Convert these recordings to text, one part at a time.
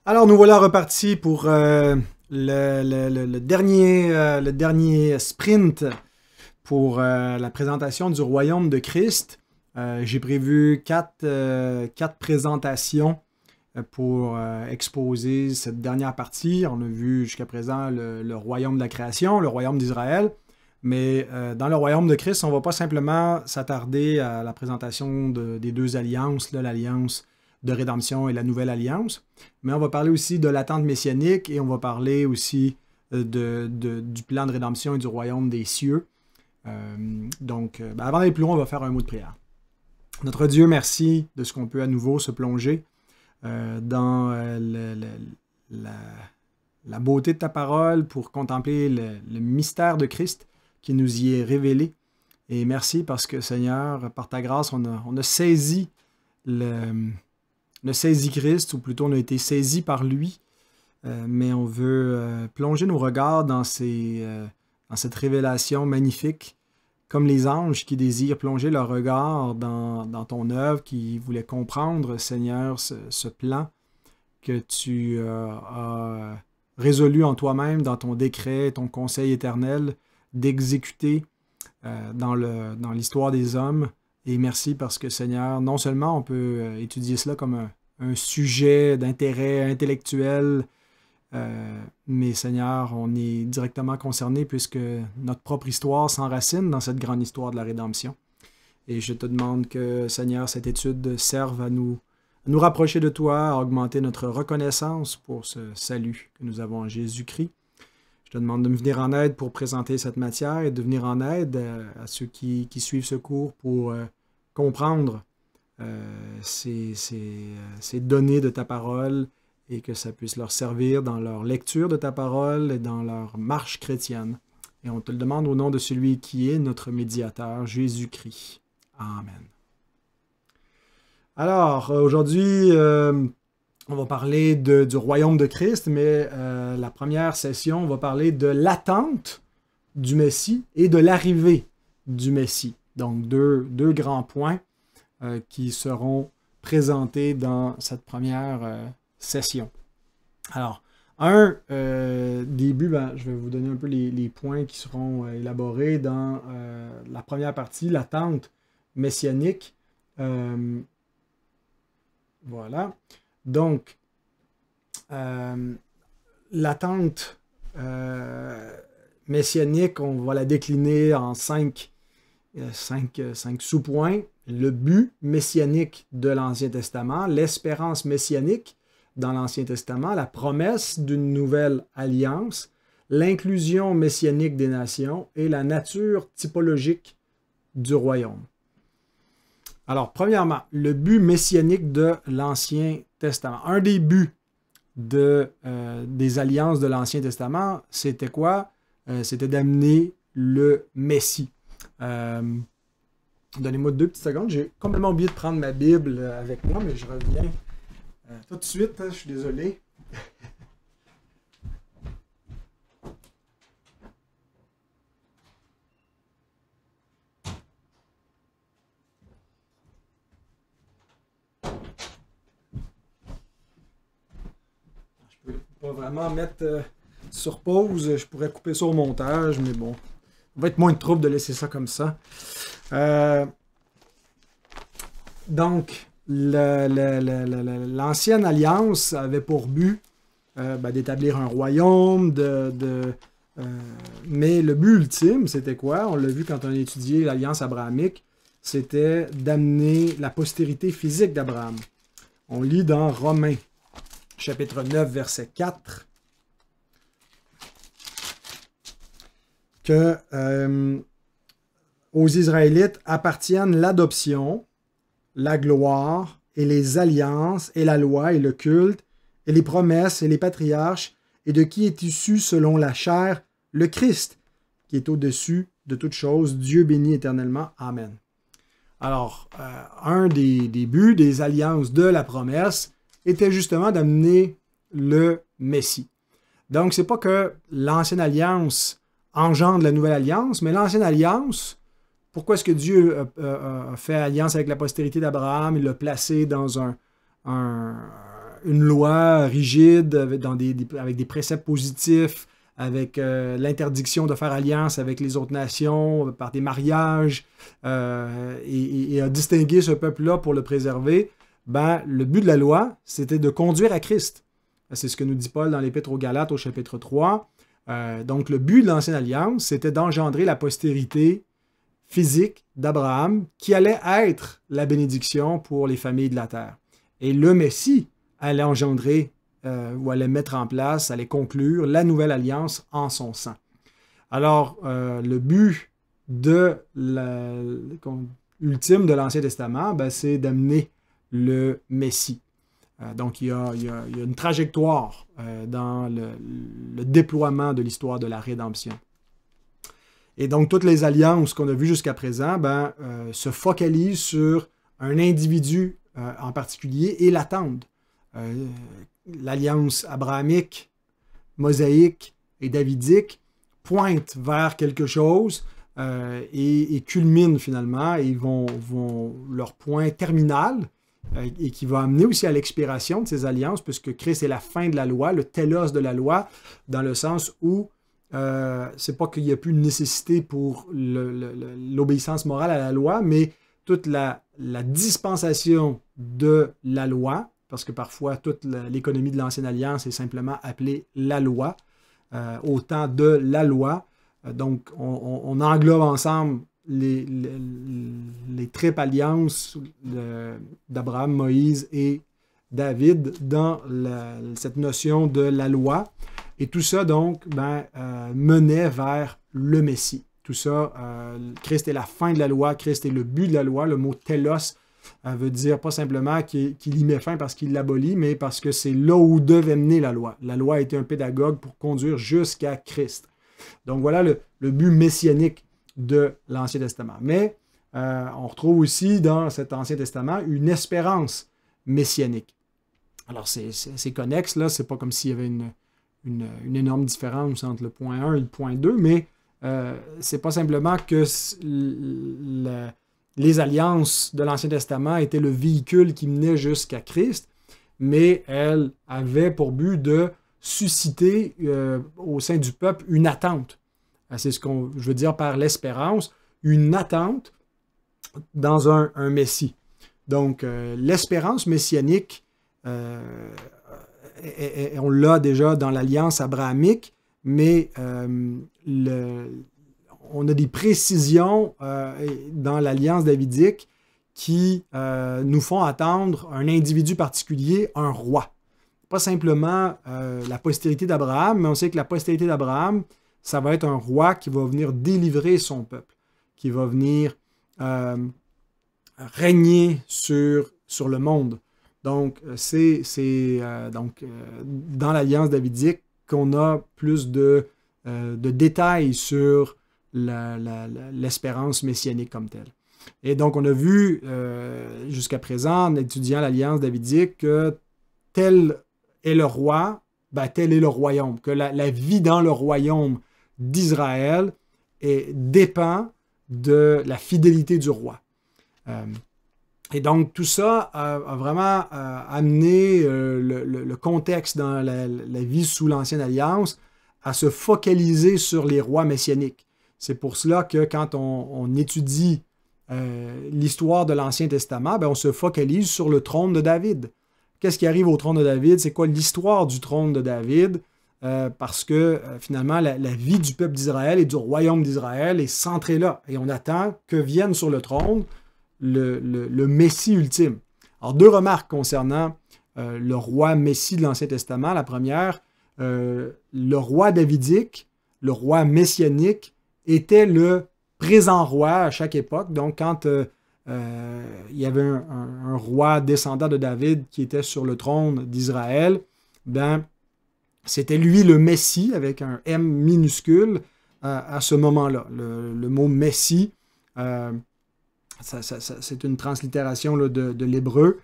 Alors, nous voilà repartis pour le dernier sprint pour la présentation du royaume de Christ. J'ai prévu quatre présentations pour exposer cette dernière partie. On a vu jusqu'à présent le royaume de la création, le royaume d'Israël. Mais dans le royaume de Christ, on ne va pas simplement s'attarder à la présentation des deux alliances, l'alliance de rédemption et la nouvelle alliance, mais on va parler aussi de l'attente messianique et on va parler aussi du plan de rédemption et du royaume des cieux. Avant d'aller plus loin, on va faire un mot de prière. Notre Dieu, merci de ce qu'on peut à nouveau se plonger dans la beauté de ta parole pour contempler le mystère de Christ qui nous y est révélé. Et merci parce que, Seigneur, par ta grâce, on a saisi Christ, ou plutôt on a été saisi par lui, mais on veut plonger nos regards dans cette révélation magnifique, comme les anges qui désirent plonger leur regard dans ton œuvre, qui voulaient comprendre, Seigneur, ce plan que tu as résolu en toi-même, dans ton décret, ton conseil éternel, d'exécuter dans l'histoire des hommes. Et merci parce que, Seigneur, non seulement on peut étudier cela comme un sujet d'intérêt intellectuel, mais, Seigneur, on est directement concerné puisque notre propre histoire s'enracine dans cette grande histoire de la rédemption. Et je te demande que, Seigneur, cette étude serve à nous rapprocher de toi, à augmenter notre reconnaissance pour ce salut que nous avons en Jésus-Christ. Je te demande de me venir en aide pour présenter cette matière et de venir en aide à ceux qui suivent ce cours pour comprendre ces données de ta parole et que ça puisse leur servir dans leur lecture de ta parole et dans leur marche chrétienne. Et on te le demande au nom de celui qui est notre médiateur, Jésus-Christ. Amen. Alors, aujourd'hui, on va parler du royaume de Christ, mais la première session, on va parler de l'attente du Messie et de l'arrivée du Messie. Donc, deux grands points qui seront présentés dans cette première session. Alors, début, je vais vous donner un peu les points qui seront élaborés dans la première partie, l'attente messianique. Voilà. Donc, l'attente messianique, on va la décliner en cinq sous-points. Le but messianique de l'Ancien Testament, l'espérance messianique dans l'Ancien Testament, la promesse d'une nouvelle alliance, l'inclusion messianique des nations et la nature typologique du royaume. Alors, premièrement, le but messianique de l'Ancien Testament. Un des buts des alliances de l'Ancien Testament, c'était quoi? C'était d'amener le Messie. Donnez-moi 2 petites secondes. J'ai complètement oublié de prendre ma Bible avec moi, mais je reviens tout de suite. Je suis désolé. Je peux pas vraiment mettre sur pause. Je pourrais couper ça au montage, mais bon. Il va être moins de trouble de laisser ça comme ça. Donc, l'ancienne alliance avait pour but d'établir un royaume, mais le but ultime, c'était quoi? On l'a vu quand on a étudié l'alliance abrahamique, c'était d'amener la postérité physique d'Abraham. On lit dans Romains, chapitre 9, verset 4, que aux Israélites appartiennent l'adoption, la gloire et les alliances et la loi et le culte et les promesses et les patriarches et de qui est issu selon la chair le Christ, qui est au-dessus de toutes choses, Dieu béni éternellement. Amen. Alors, un des buts des alliances de la promesse était justement d'amener le Messie. Donc, c'est pas que l'ancienne alliance engendre la nouvelle alliance, mais l'ancienne alliance, pourquoi est-ce que Dieu a fait alliance avec la postérité d'Abraham? Il l'a placé dans une loi rigide avec des préceptes positifs, avec l'interdiction de faire alliance avec les autres nations, par des mariages, et a distingué ce peuple-là pour le préserver, ben, le but de la loi, c'était de conduire à Christ. C'est ce que nous dit Paul dans l'Épître aux Galates au chapitre 3. Donc, le but de l'Ancienne Alliance, c'était d'engendrer la postérité physique d'Abraham qui allait être la bénédiction pour les familles de la terre. Et le Messie allait engendrer ou allait mettre en place, allait conclure la nouvelle alliance en son sang. Alors, le but ultime de l'Ancien Testament, ben, c'est d'amener le Messie. Donc, il y a une trajectoire dans le déploiement de l'histoire de la rédemption. Et donc, toutes les alliances qu'on a vues jusqu'à présent ben, se focalisent sur un individu en particulier et l'attendent. L'alliance abrahamique, mosaïque et davidique pointe vers quelque chose et culmine finalement, et ils vont leur point terminal, et qui va amener aussi à l'expiration de ces alliances, puisque Christ est la fin de la loi, le télos de la loi, dans le sens où c'est pas qu'il n'y a plus de nécessité pour l'obéissance morale à la loi, mais toute la dispensation de la loi, parce que parfois toute l'économie de l'Ancienne Alliance est simplement appelée la loi, au temps de la loi. Donc on englobe ensemble les triples alliances d'Abraham, Moïse et David dans cette notion de la loi. Et tout ça, donc, menait vers le Messie. Tout ça, Christ est la fin de la loi, Christ est le but de la loi. Le mot « télos » veut dire pas simplement qu'il y met fin parce qu'il l'abolit, mais parce que c'est là où devait mener la loi. La loi a été un pédagogue pour conduire jusqu'à Christ. Donc voilà le but messianique de l'Ancien Testament. Mais on retrouve aussi dans cet Ancien Testament une espérance messianique. Alors c'est connexe, là, c'est pas comme s'il y avait une énorme différence entre le point 1 et le point 2, mais c'est pas simplement que les alliances de l'Ancien Testament étaient le véhicule qui menait jusqu'à Christ, mais elles avaient pour but de susciter au sein du peuple une attente. C'est ce que je veux dire par l'espérance, une attente dans un Messie. Donc, l'espérance messianique, on l'a déjà dans l'alliance abrahamique, mais on a des précisions dans l'alliance davidique qui nous font attendre un individu particulier, un roi. Pas simplement la postérité d'Abraham, mais on sait que la postérité d'Abraham, ça va être un roi qui va venir délivrer son peuple, qui va venir régner sur le monde. Donc, c'est dans l'alliance davidique qu'on a plus de détails sur l'espérance messianique comme telle. Et donc, on a vu jusqu'à présent, en étudiant l'alliance davidique, que tel est le roi, ben, tel est le royaume, que la vie dans le royaume d'Israël dépend de la fidélité du roi. Et donc, tout ça a vraiment amené le contexte dans la vie sous l'Ancienne Alliance à se focaliser sur les rois messianiques. C'est pour cela que quand on étudie l'histoire de l'Ancien Testament, ben, on se focalise sur le trône de David. Qu'est-ce qui arrive au trône de David? C'est quoi l'histoire du trône de David? Parce que finalement, la vie du peuple d'Israël et du royaume d'Israël est centrée là. Et on attend que vienne sur le trône le Messie ultime. Alors, deux remarques concernant le roi Messie de l'Ancien Testament. La première, le roi davidique, le roi messianique, était le présent roi à chaque époque. Donc, quand il y avait un roi descendant de David qui était sur le trône d'Israël, ben, c'était lui le Messie, avec un M minuscule, à ce moment-là. Le mot Messie, c'est une translittération là, de l'hébreu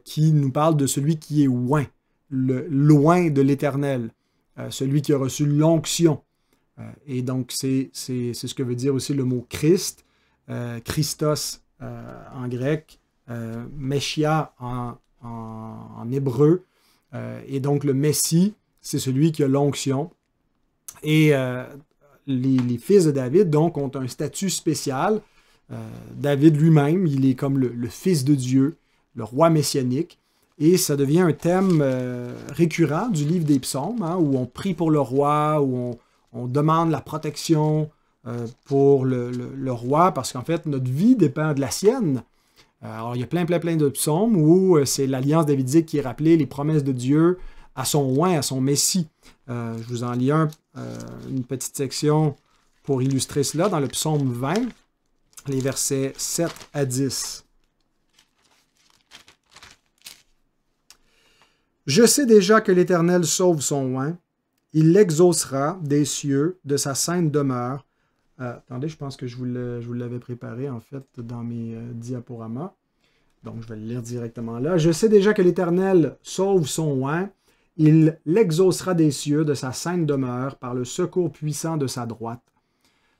qui nous parle de celui qui est loin, loin de l'Éternel, celui qui a reçu l'onction. Et donc, c'est ce que veut dire aussi le mot Christ, Christos en grec, Meshia en hébreu. Et donc le Messie, c'est celui qui a l'onction. Et les fils de David, donc, ont un statut spécial. David lui-même, il est comme le fils de Dieu, le roi messianique. Et ça devient un thème récurrent du livre des psaumes, hein, où on prie pour le roi, où on demande la protection pour le roi, parce qu'en fait, notre vie dépend de la sienne. Alors, il y a plein de psaumes où c'est l'alliance davidique qui est rappelée, les promesses de Dieu à son oint, à son Messie. Je vous en lis une petite section pour illustrer cela dans le psaume 20, les versets 7 à 10. « Je sais déjà que l'Éternel sauve son oint, il l'exaucera des cieux, de sa sainte demeure. » Attendez, je pense que je vous l'avais préparé, en fait, dans mes diaporamas. Donc, je vais le lire directement là. « Je sais déjà que l'Éternel sauve son oint, il l'exaucera des cieux, de sa sainte demeure, par le secours puissant de sa droite.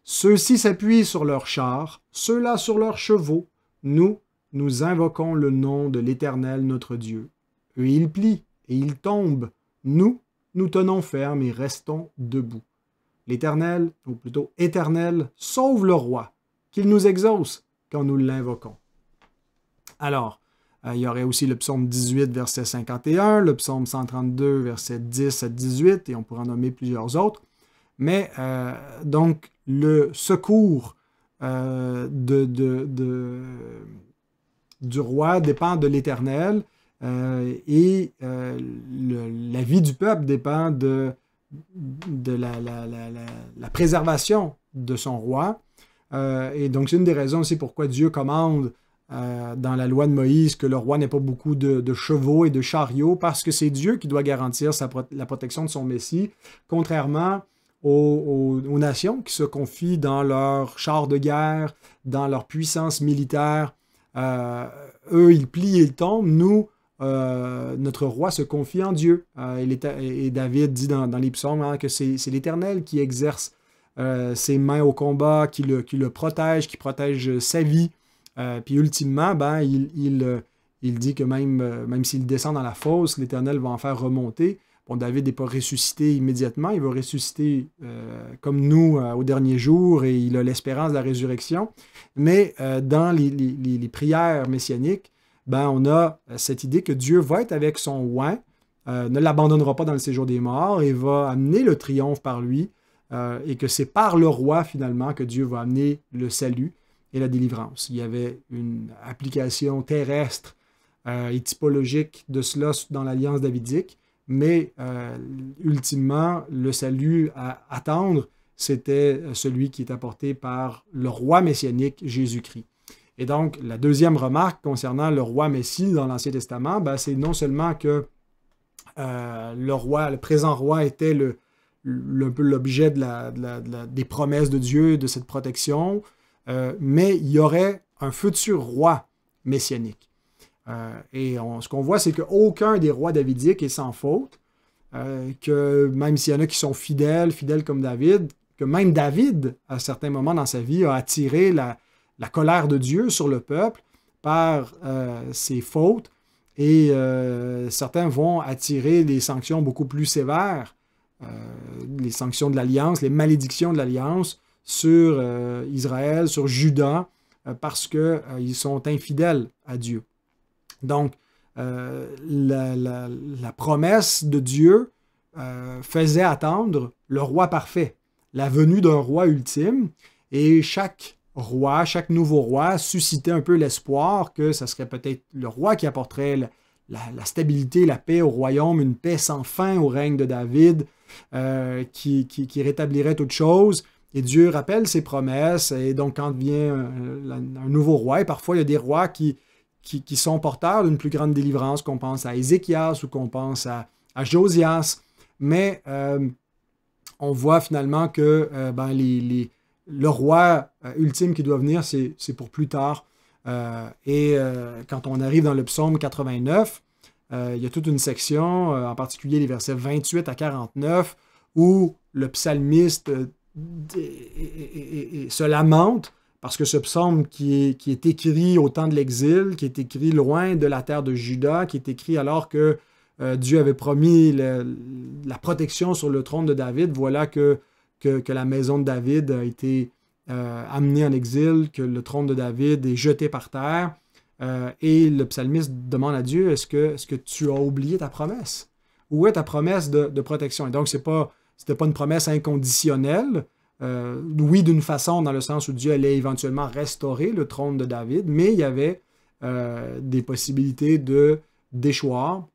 Ceux-ci s'appuient sur leurs chars, ceux-là sur leurs chevaux. Nous invoquons le nom de l'Éternel, notre Dieu. Eux, ils plient et ils tombent. Nous tenons ferme et restons debout. L'Éternel, ou plutôt Éternel, sauve le roi, qu'il nous exauce quand nous l'invoquons. » Alors, il y aurait aussi le psaume 18, verset 51, le psaume 132, verset 10 à 18, et on pourrait en nommer plusieurs autres. Mais donc, le secours du roi dépend de l'Éternel, et la vie du peuple dépend de la préservation de son roi. Et donc, c'est une des raisons aussi pourquoi Dieu commande dans la loi de Moïse que le roi n'ait pas beaucoup de chevaux et de chariots, parce que c'est Dieu qui doit garantir la protection de son Messie, contrairement aux nations qui se confient dans leurs chars de guerre, dans leur puissance militaire. Eux, ils plient et ils tombent. Nous, notre roi se confie en Dieu. Et David dit dans les psaumes, hein, que c'est l'Éternel qui exerce ses mains au combat, qui le protège, qui protège sa vie. Puis ultimement, il dit que même s'il descend dans la fosse, l'Éternel va en faire remonter. Bon, David n'est pas ressuscité immédiatement, il va ressusciter comme nous au dernier jour, et il a l'espérance de la résurrection. Mais dans les prières messianiques, on a cette idée que Dieu va être avec son oint, ne l'abandonnera pas dans le séjour des morts, et va amener le triomphe par lui, et que c'est par le roi, finalement, que Dieu va amener le salut et la délivrance. Il y avait une application terrestre et typologique de cela dans l'Alliance davidique, mais ultimement, le salut à attendre, c'était celui qui est apporté par le roi messianique, Jésus-Christ. Et donc, la deuxième remarque concernant le roi Messie dans l'Ancien Testament, c'est non seulement que le présent roi était l'objet des promesses de Dieu, de cette protection, mais il y aurait un futur roi messianique. Ce qu'on voit, c'est qu'aucun des rois davidiques est sans faute, que même s'il y en a qui sont fidèles comme David, que même David, à certains moments dans sa vie, a attiré la colère de Dieu sur le peuple par ses fautes, et certains vont attirer des sanctions beaucoup plus sévères, les sanctions de l'Alliance, les malédictions de l'Alliance sur Israël, sur Juda, parce qu'ils sont infidèles à Dieu. Donc, la promesse de Dieu faisait attendre le roi parfait, la venue d'un roi ultime, et chaque nouveau roi suscitait un peu l'espoir que ce serait peut-être le roi qui apporterait la stabilité, la paix au royaume, une paix sans fin au règne de David, qui rétablirait toute chose. Et Dieu rappelle ses promesses, et donc quand vient un nouveau roi, et parfois il y a des rois qui sont porteurs d'une plus grande délivrance, qu'on pense à Ézéchias ou qu'on pense à Josias, mais on voit finalement que le roi ultime qui doit venir, c'est pour plus tard. Quand on arrive dans le psaume 89, il y a toute une section, en particulier les versets 28 à 49, où le psalmiste se lamente parce que ce psaume qui est écrit au temps de l'exil, qui est écrit loin de la terre de Juda, qui est écrit alors que Dieu avait promis la protection sur le trône de David. Voilà que la maison de David a été amenée en exil, que le trône de David est jeté par terre. Et le psalmiste demande à Dieu, est-ce que tu as oublié ta promesse? Où est ta promesse de protection? Et donc, c'était pas une promesse inconditionnelle. Oui, d'une façon, dans le sens où Dieu allait éventuellement restaurer le trône de David, mais il y avait des possibilités de déchoir.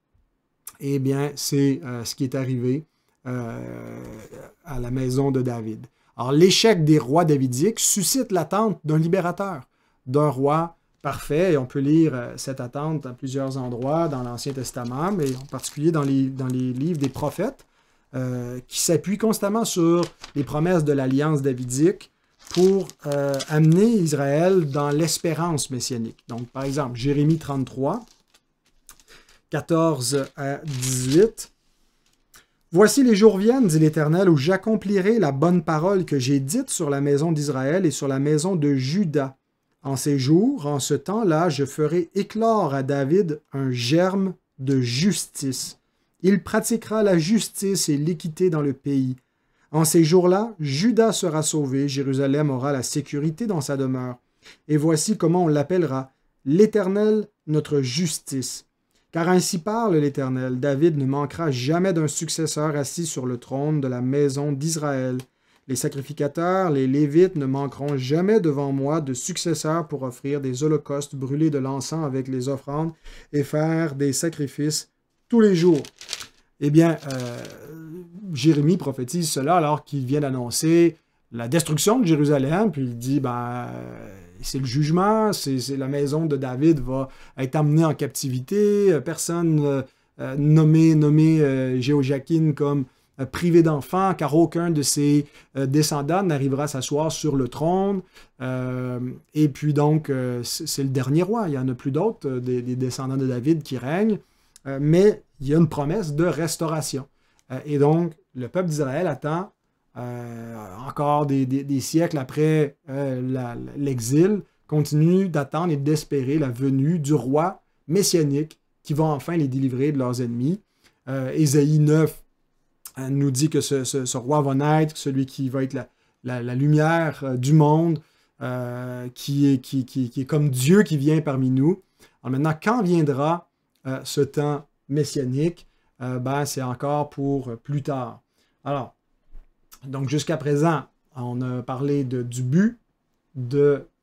Eh bien, c'est ce qui est arrivé à la maison de David. Alors, l'échec des rois davidiques suscite l'attente d'un libérateur, d'un roi parfait, et on peut lire cette attente à plusieurs endroits dans l'Ancien Testament, mais en particulier dans les livres des prophètes, qui s'appuient constamment sur les promesses de l'Alliance davidique pour amener Israël dans l'espérance messianique. Donc, par exemple, Jérémie 33, 14 à 18. « Voici les jours viennent, dit l'Éternel, où j'accomplirai la bonne parole que j'ai dite sur la maison d'Israël et sur la maison de Juda. En ces jours, en ce temps-là, je ferai éclore à David un germe de justice. Il pratiquera la justice et l'équité dans le pays. En ces jours-là, Juda sera sauvé, Jérusalem aura la sécurité dans sa demeure. Et voici comment on l'appellera, l'Éternel, notre justice. Car ainsi parle l'Éternel, David ne manquera jamais d'un successeur assis sur le trône de la maison d'Israël. Les sacrificateurs, les Lévites ne manqueront jamais devant moi de successeurs pour offrir des holocaustes, brûler de l'encens avec les offrandes et faire des sacrifices tous les jours. » Eh bien, Jérémie prophétise cela alors qu'il vient d'annoncer la destruction de Jérusalem, puis il dit, c'est le jugement, c'est la maison de David va être amenée en captivité, personne nommé Jéhoiakin comme privé d'enfants, car aucun de ses descendants n'arrivera à s'asseoir sur le trône. Et puis donc, c'est le dernier roi, il n'y en a plus d'autres, des descendants de David qui règnent, mais il y a une promesse de restauration. Et donc, le peuple d'Israël attend encore des siècles après l'exil, continue d'attendre et d'espérer la venue du roi messianique qui va enfin les délivrer de leurs ennemis. Ésaïe 9 nous dit que ce roi va naître, celui qui va être la lumière du monde, qui est comme Dieu qui vient parmi nous. Alors maintenant, quand viendra ce temps messianique? C'est encore pour plus tard. Alors, donc jusqu'à présent, on a parlé du but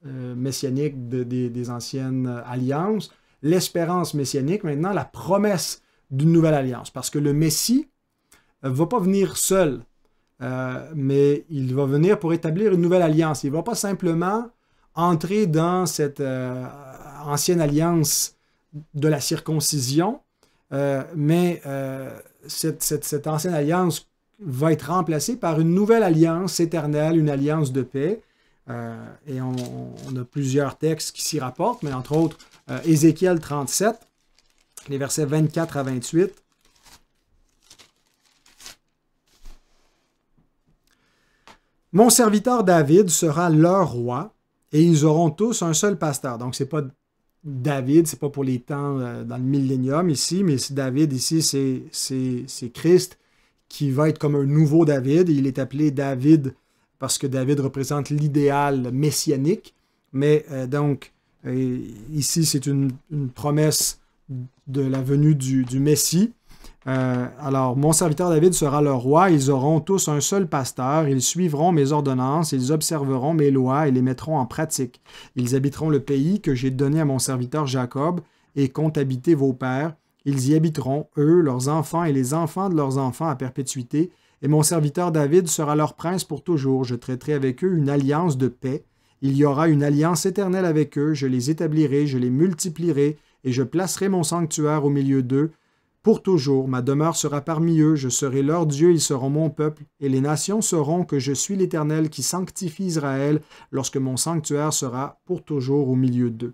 messianique des anciennes alliances, l'espérance messianique, maintenant la promesse d'une nouvelle alliance, parce que le Messie ne va pas venir seul, mais il va venir pour établir une nouvelle alliance. Il ne va pas simplement entrer dans cette ancienne alliance de la circoncision, mais cette ancienne alliance va être remplacée par une nouvelle alliance éternelle, une alliance de paix. Et on a plusieurs textes qui s'y rapportent, mais entre autres, Ézéchiel 37, les versets 24 à 28. « Mon serviteur David sera leur roi, et ils auront tous un seul pasteur. » Donc, ce n'est pas David, ce n'est pas pour les temps dans le millénium ici, mais David ici, c'est Christ qui va être comme un nouveau David. Il est appelé David parce que David représente l'idéal messianique. Mais donc, ici, c'est une promesse de la venue du Messie. Alors, mon serviteur David sera leur roi. Ils auront tous un seul pasteur. Ils suivront mes ordonnances. Ils observeront mes lois et les mettront en pratique. Ils habiteront le pays que j'ai donné à mon serviteur Jacob et qu'ont habité vos pères. Ils y habiteront, eux, leurs enfants et les enfants de leurs enfants à perpétuité. Et mon serviteur David sera leur prince pour toujours. Je traiterai avec eux une alliance de paix. Il y aura une alliance éternelle avec eux. Je les établirai, je les multiplierai, et je placerai mon sanctuaire au milieu d'eux. Pour toujours, ma demeure sera parmi eux. Je serai leur Dieu, ils seront mon peuple. Et les nations sauront que je suis l'Éternel qui sanctifie Israël lorsque mon sanctuaire sera pour toujours au milieu d'eux.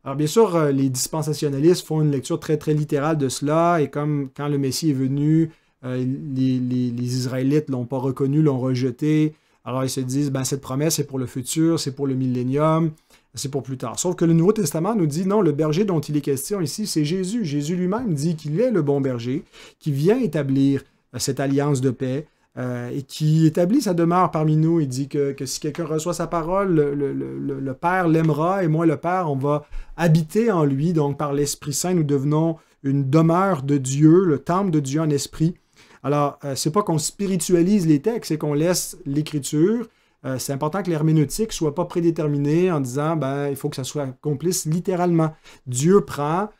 Alors bien sûr, les dispensationalistes font une lecture très très littérale de cela, et comme quand le Messie est venu, les Israélites ne l'ont pas reconnu, l'ont rejeté. Alors ils se disent, cette promesse c'est pour le futur, c'est pour le millénium. c'est pour plus tard. Sauf que le Nouveau Testament nous dit, non, le berger dont il est question ici, c'est Jésus. Jésus lui-même dit qu'il est le bon berger, qui vient établir cette alliance de paix, et qui établit sa demeure parmi nous. Il dit que si quelqu'un reçoit sa parole, le Père l'aimera, et moi, le Père, on va habiter en lui. Donc, par l'Esprit Saint, nous devenons une demeure de Dieu, le temple de Dieu en esprit. Alors, c'est pas qu'on spiritualise les textes, c'est qu'on laisse l'Écriture. C'est important que l'herméneutique ne soit pas prédéterminée en disant, il faut que ça soit accomplisse littéralement. Dieu prend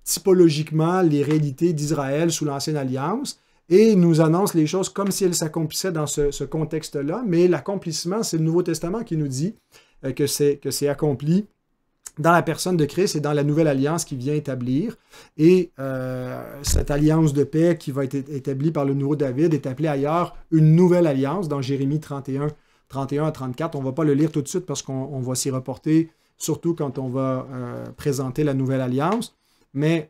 typologiquement les réalités d'Israël sous l'Ancienne Alliance, et nous annonce les choses comme si elles s'accomplissaient dans ce contexte-là, mais l'accomplissement, c'est le Nouveau Testament qui nous dit que c'est accompli dans la personne de Christ et dans la nouvelle alliance qu'il vient établir. Et cette alliance de paix qui va être établie par le nouveau David est appelée ailleurs une nouvelle alliance dans Jérémie 31 à 34. On ne va pas le lire tout de suite parce qu'on va s'y reporter, surtout quand on va présenter la nouvelle alliance. Mais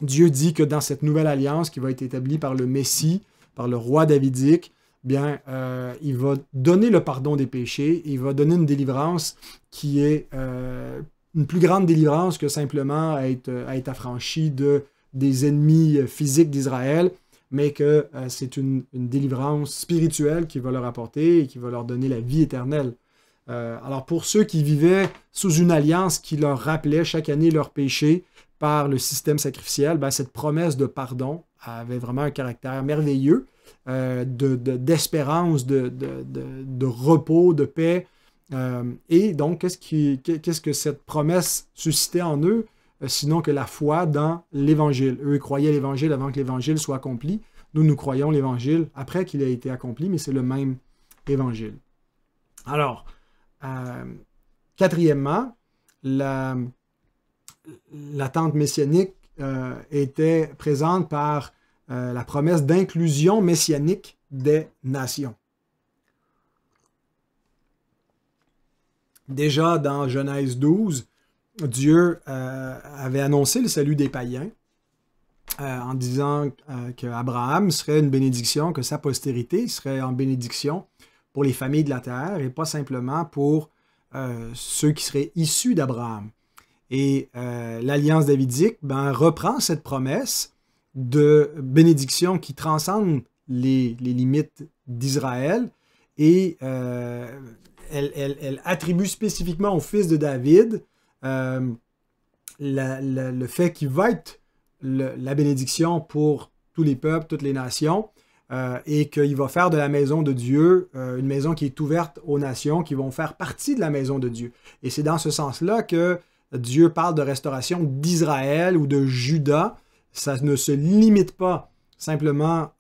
Dieu dit que dans cette nouvelle alliance qui va être établie par le Messie, par le roi davidique, bien, il va donner le pardon des péchés, il va donner une délivrance qui est une plus grande délivrance que simplement à être affranchi des ennemis physiques d'Israël, mais que c'est une délivrance spirituelle qui va leur apporter et qui va leur donner la vie éternelle. Alors pour ceux qui vivaient sous une alliance qui leur rappelait chaque année leurs péchés par le système sacrificiel, cette promesse de pardon avait vraiment un caractère merveilleux, d'espérance, de repos, de paix. Et donc, qu'est-ce que cette promesse suscitait en eux, sinon que la foi dans l'Évangile. Eux croyaient l'Évangile avant que l'Évangile soit accompli. Nous croyons l'Évangile après qu'il ait été accompli, mais c'est le même Évangile. Alors, quatrièmement, l'attente messianique était présente par la promesse d'inclusion messianique des nations. Déjà dans Genèse 12, Dieu avait annoncé le salut des païens en disant qu'Abraham serait une bénédiction, que sa postérité serait en bénédiction pour les familles de la terre et pas simplement pour ceux qui seraient issus d'Abraham. Et l'Alliance davidique reprend cette promesse de bénédiction qui transcende les limites d'Israël et elle attribue spécifiquement au fils de David le fait qu'il va être la bénédiction pour tous les peuples, toutes les nations, et qu'il va faire de la maison de Dieu une maison qui est ouverte aux nations qui vont faire partie de la maison de Dieu. Et c'est dans ce sens-là que Dieu parle de restauration d'Israël ou de Juda. Ça ne se limite pas simplement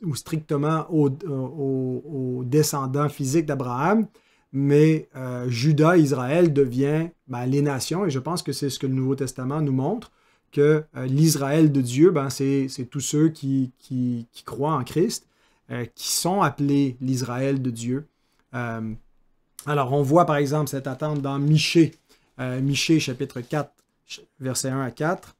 ou strictement aux descendants physiques d'Abraham, mais Juda, Israël devient les nations, et je pense que c'est ce que le Nouveau Testament nous montre, que l'Israël de Dieu, c'est tous ceux qui croient en Christ, qui sont appelés l'Israël de Dieu. Alors, on voit par exemple cette attente dans Michée, Michée chapitre 4, versets 1 à 4.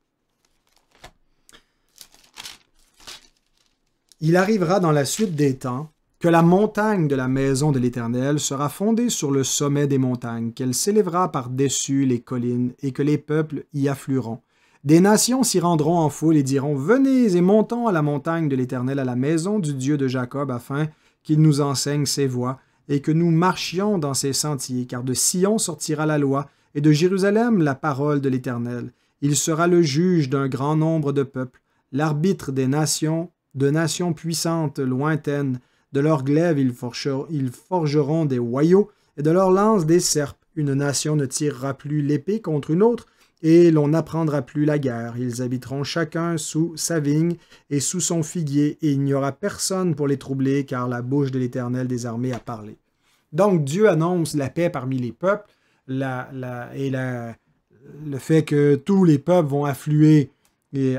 Il arrivera dans la suite des temps que la montagne de la maison de l'Éternel sera fondée sur le sommet des montagnes, qu'elle s'élèvera par-dessus les collines, et que les peuples y afflueront. Des nations s'y rendront en foule et diront « Venez et montons à la montagne de l'Éternel, à la maison du Dieu de Jacob, afin qu'il nous enseigne ses voies, et que nous marchions dans ses sentiers, car de Sion sortira la loi, et de Jérusalem la parole de l'Éternel. Il sera le juge d'un grand nombre de peuples, l'arbitre des nations, de nations puissantes lointaines. De leurs glaives ils forgeront des hoyaux, et de leurs lances des serpes. Une nation ne tirera plus l'épée contre une autre, et l'on n'apprendra plus la guerre. Ils habiteront chacun sous sa vigne et sous son figuier, et il n'y aura personne pour les troubler, car la bouche de l'Éternel des armées a parlé. » Donc Dieu annonce la paix parmi les peuples, le fait que tous les peuples vont affluer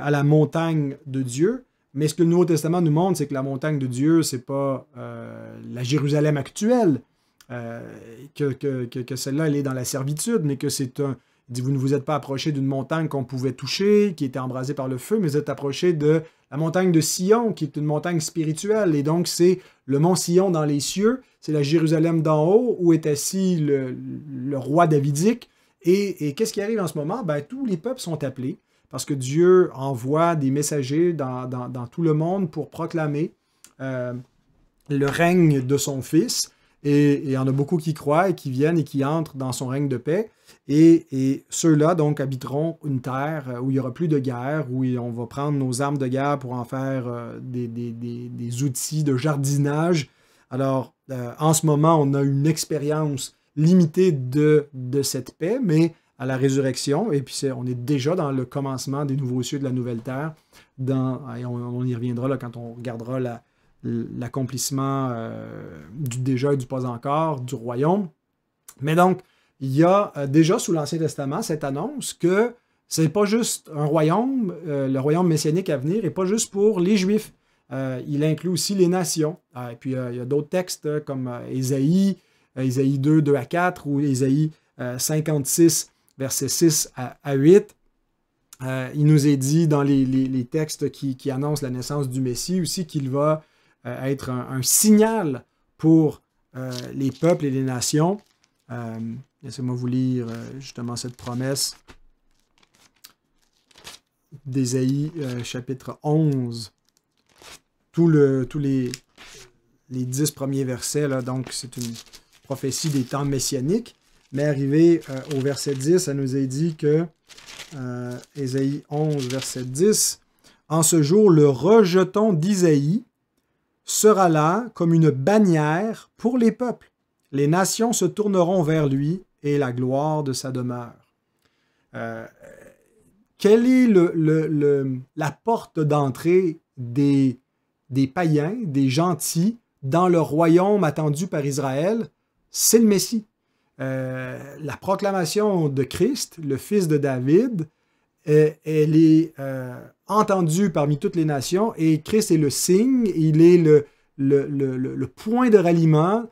à la montagne de Dieu. Mais ce que le Nouveau Testament nous montre, c'est que la montagne de Dieu, c'est pas la Jérusalem actuelle, que celle-là, elle est dans la servitude, mais que c'est Il dit, vous ne vous êtes pas approché d'une montagne qu'on pouvait toucher, qui était embrasée par le feu, mais vous êtes approché de la montagne de Sion, qui est une montagne spirituelle. Et donc, c'est le mont Sion dans les cieux, c'est la Jérusalem d'en haut, où est assis le roi davidique. Et qu'est-ce qui arrive en ce moment? Ben, tous les peuples sont appelés, parce que Dieu envoie des messagers dans tout le monde pour proclamer le règne de son Fils. Et il y en a beaucoup qui croient et qui viennent et qui entrent dans son règne de paix. Et ceux-là, donc, habiteront une terre où il n'y aura plus de guerre, où on va prendre nos armes de guerre pour en faire des outils de jardinage. Alors, en ce moment, on a une expérience limitée de cette paix, mais à la résurrection, et puis on est déjà dans le commencement des nouveaux cieux de la nouvelle terre, et on y reviendra là, quand on regardera l'accomplissement du déjà et du pas encore, du royaume. Mais donc, il y a déjà sous l'Ancien Testament cette annonce que c'est pas juste un royaume, le royaume messianique à venir n'est pas juste pour les Juifs. Il inclut aussi les nations. Et puis, il y a d'autres textes comme Ésaïe 2, 2 à 4, ou Ésaïe 56, versets 6 à 8. Il nous est dit dans les textes qui annoncent la naissance du Messie aussi qu'il va être un signal pour les peuples et les nations. Laissez-moi vous lire justement cette promesse d'Ésaïe chapitre 11. Tous les 10 premiers versets, là, donc c'est une prophétie des temps messianiques. Mais arrivé au verset 10, ça nous est dit que Ésaïe 11, verset 10, « En ce jour, le rejeton d'Isaïe sera là comme une bannière pour les peuples. Les nations se tourneront vers lui et la gloire de sa demeure. » Quelle est la porte d'entrée des païens, des gentils, dans le royaume attendu par Israël? C'est le Messie. La proclamation de Christ, le fils de David, elle est entendue parmi toutes les nations, et Christ est le signe, il est le point de ralliement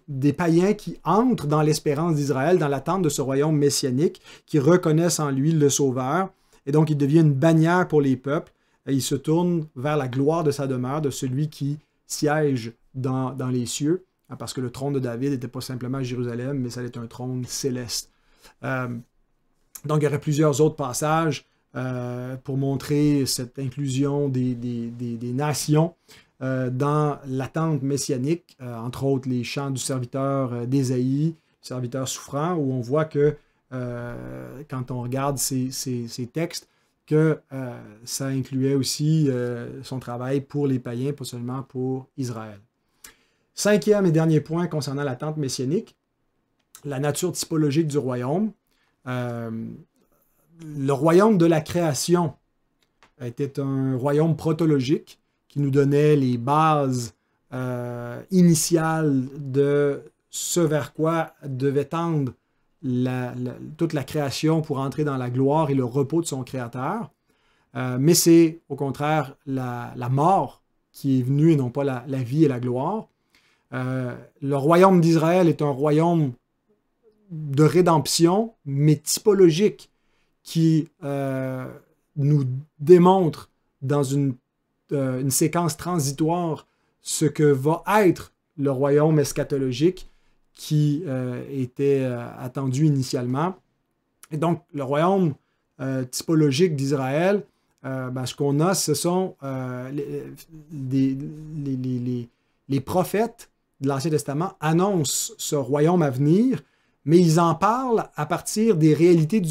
des païens qui entrent dans l'espérance d'Israël, dans l'attente de ce royaume messianique, qui reconnaissent en lui le Sauveur, et donc il devient une bannière pour les peuples, et il se tourne vers la gloire de sa demeure, de celui qui siège dans les cieux, parce que le trône de David n'était pas simplement à Jérusalem, mais ça allait être un trône céleste. Donc, il y aurait plusieurs autres passages pour montrer cette inclusion des nations dans l'attente messianique, entre autres les chants du serviteur d'Ésaïe, serviteur souffrant, où on voit que quand on regarde ces textes, que ça incluait aussi son travail pour les païens, pas seulement pour Israël. Cinquième et dernier point concernant l'attente messianique, la nature typologique du royaume. Le royaume de la création était un royaume protologique qui nous donnait les bases initiales de ce vers quoi devait tendre toute la création pour entrer dans la gloire et le repos de son Créateur. Mais c'est au contraire la mort qui est venue et non pas la vie et la gloire. Le royaume d'Israël est un royaume de rédemption, mais typologique, qui nous démontre dans une séquence transitoire ce que va être le royaume eschatologique qui était attendu initialement. Et donc, le royaume typologique d'Israël, ce qu'on a, ce sont les prophètes de l'Ancien Testament annoncent ce royaume à venir, mais ils en parlent à partir des réalités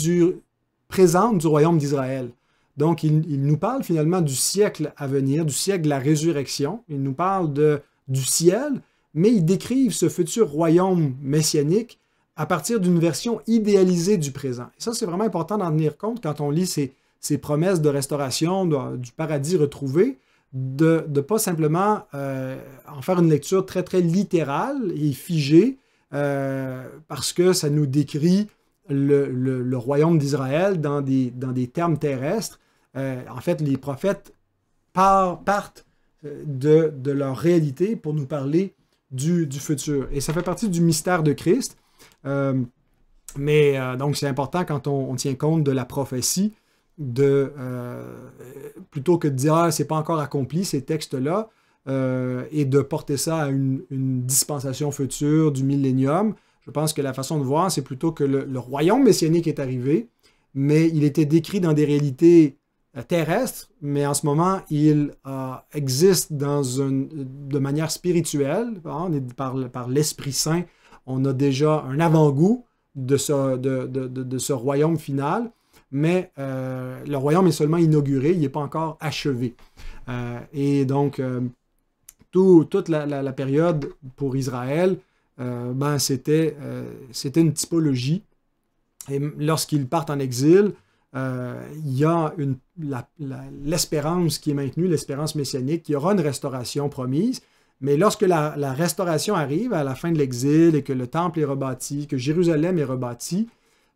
présentes du royaume d'Israël. Donc, ils nous parlent finalement du siècle à venir, du siècle de la résurrection. Ils nous parlent du ciel, mais ils décrivent ce futur royaume messianique à partir d'une version idéalisée du présent. Et ça, c'est vraiment important d'en tenir compte quand on lit ces promesses de restauration, du paradis retrouvé, de ne pas simplement en faire une lecture très, très littérale et figée, parce que ça nous décrit le royaume d'Israël dans des termes terrestres. En fait, les prophètes partent de leur réalité pour nous parler du futur. Et ça fait partie du mystère de Christ. Mais donc, c'est important quand on tient compte de la prophétie, plutôt que de dire « Ah, c'est pas encore accompli, ces textes-là », et de porter ça à une dispensation future du millénium. Je pense que la façon de voir, c'est plutôt que le royaume messianique est arrivé, mais il était décrit dans des réalités terrestres, mais en ce moment, il existe de manière spirituelle, hein, par l'Esprit Saint. On a déjà un avant-goût de ce royaume final, mais le royaume est seulement inauguré, il n'est pas encore achevé. Et donc, toute la période pour Israël, c'était une typologie. Et lorsqu'ils partent en exil, il y a l'espérance qui est maintenue, l'espérance messianique, qu'il y aura une restauration promise. Mais lorsque la restauration arrive à la fin de l'exil et que le temple est rebâti, que Jérusalem est rebâti,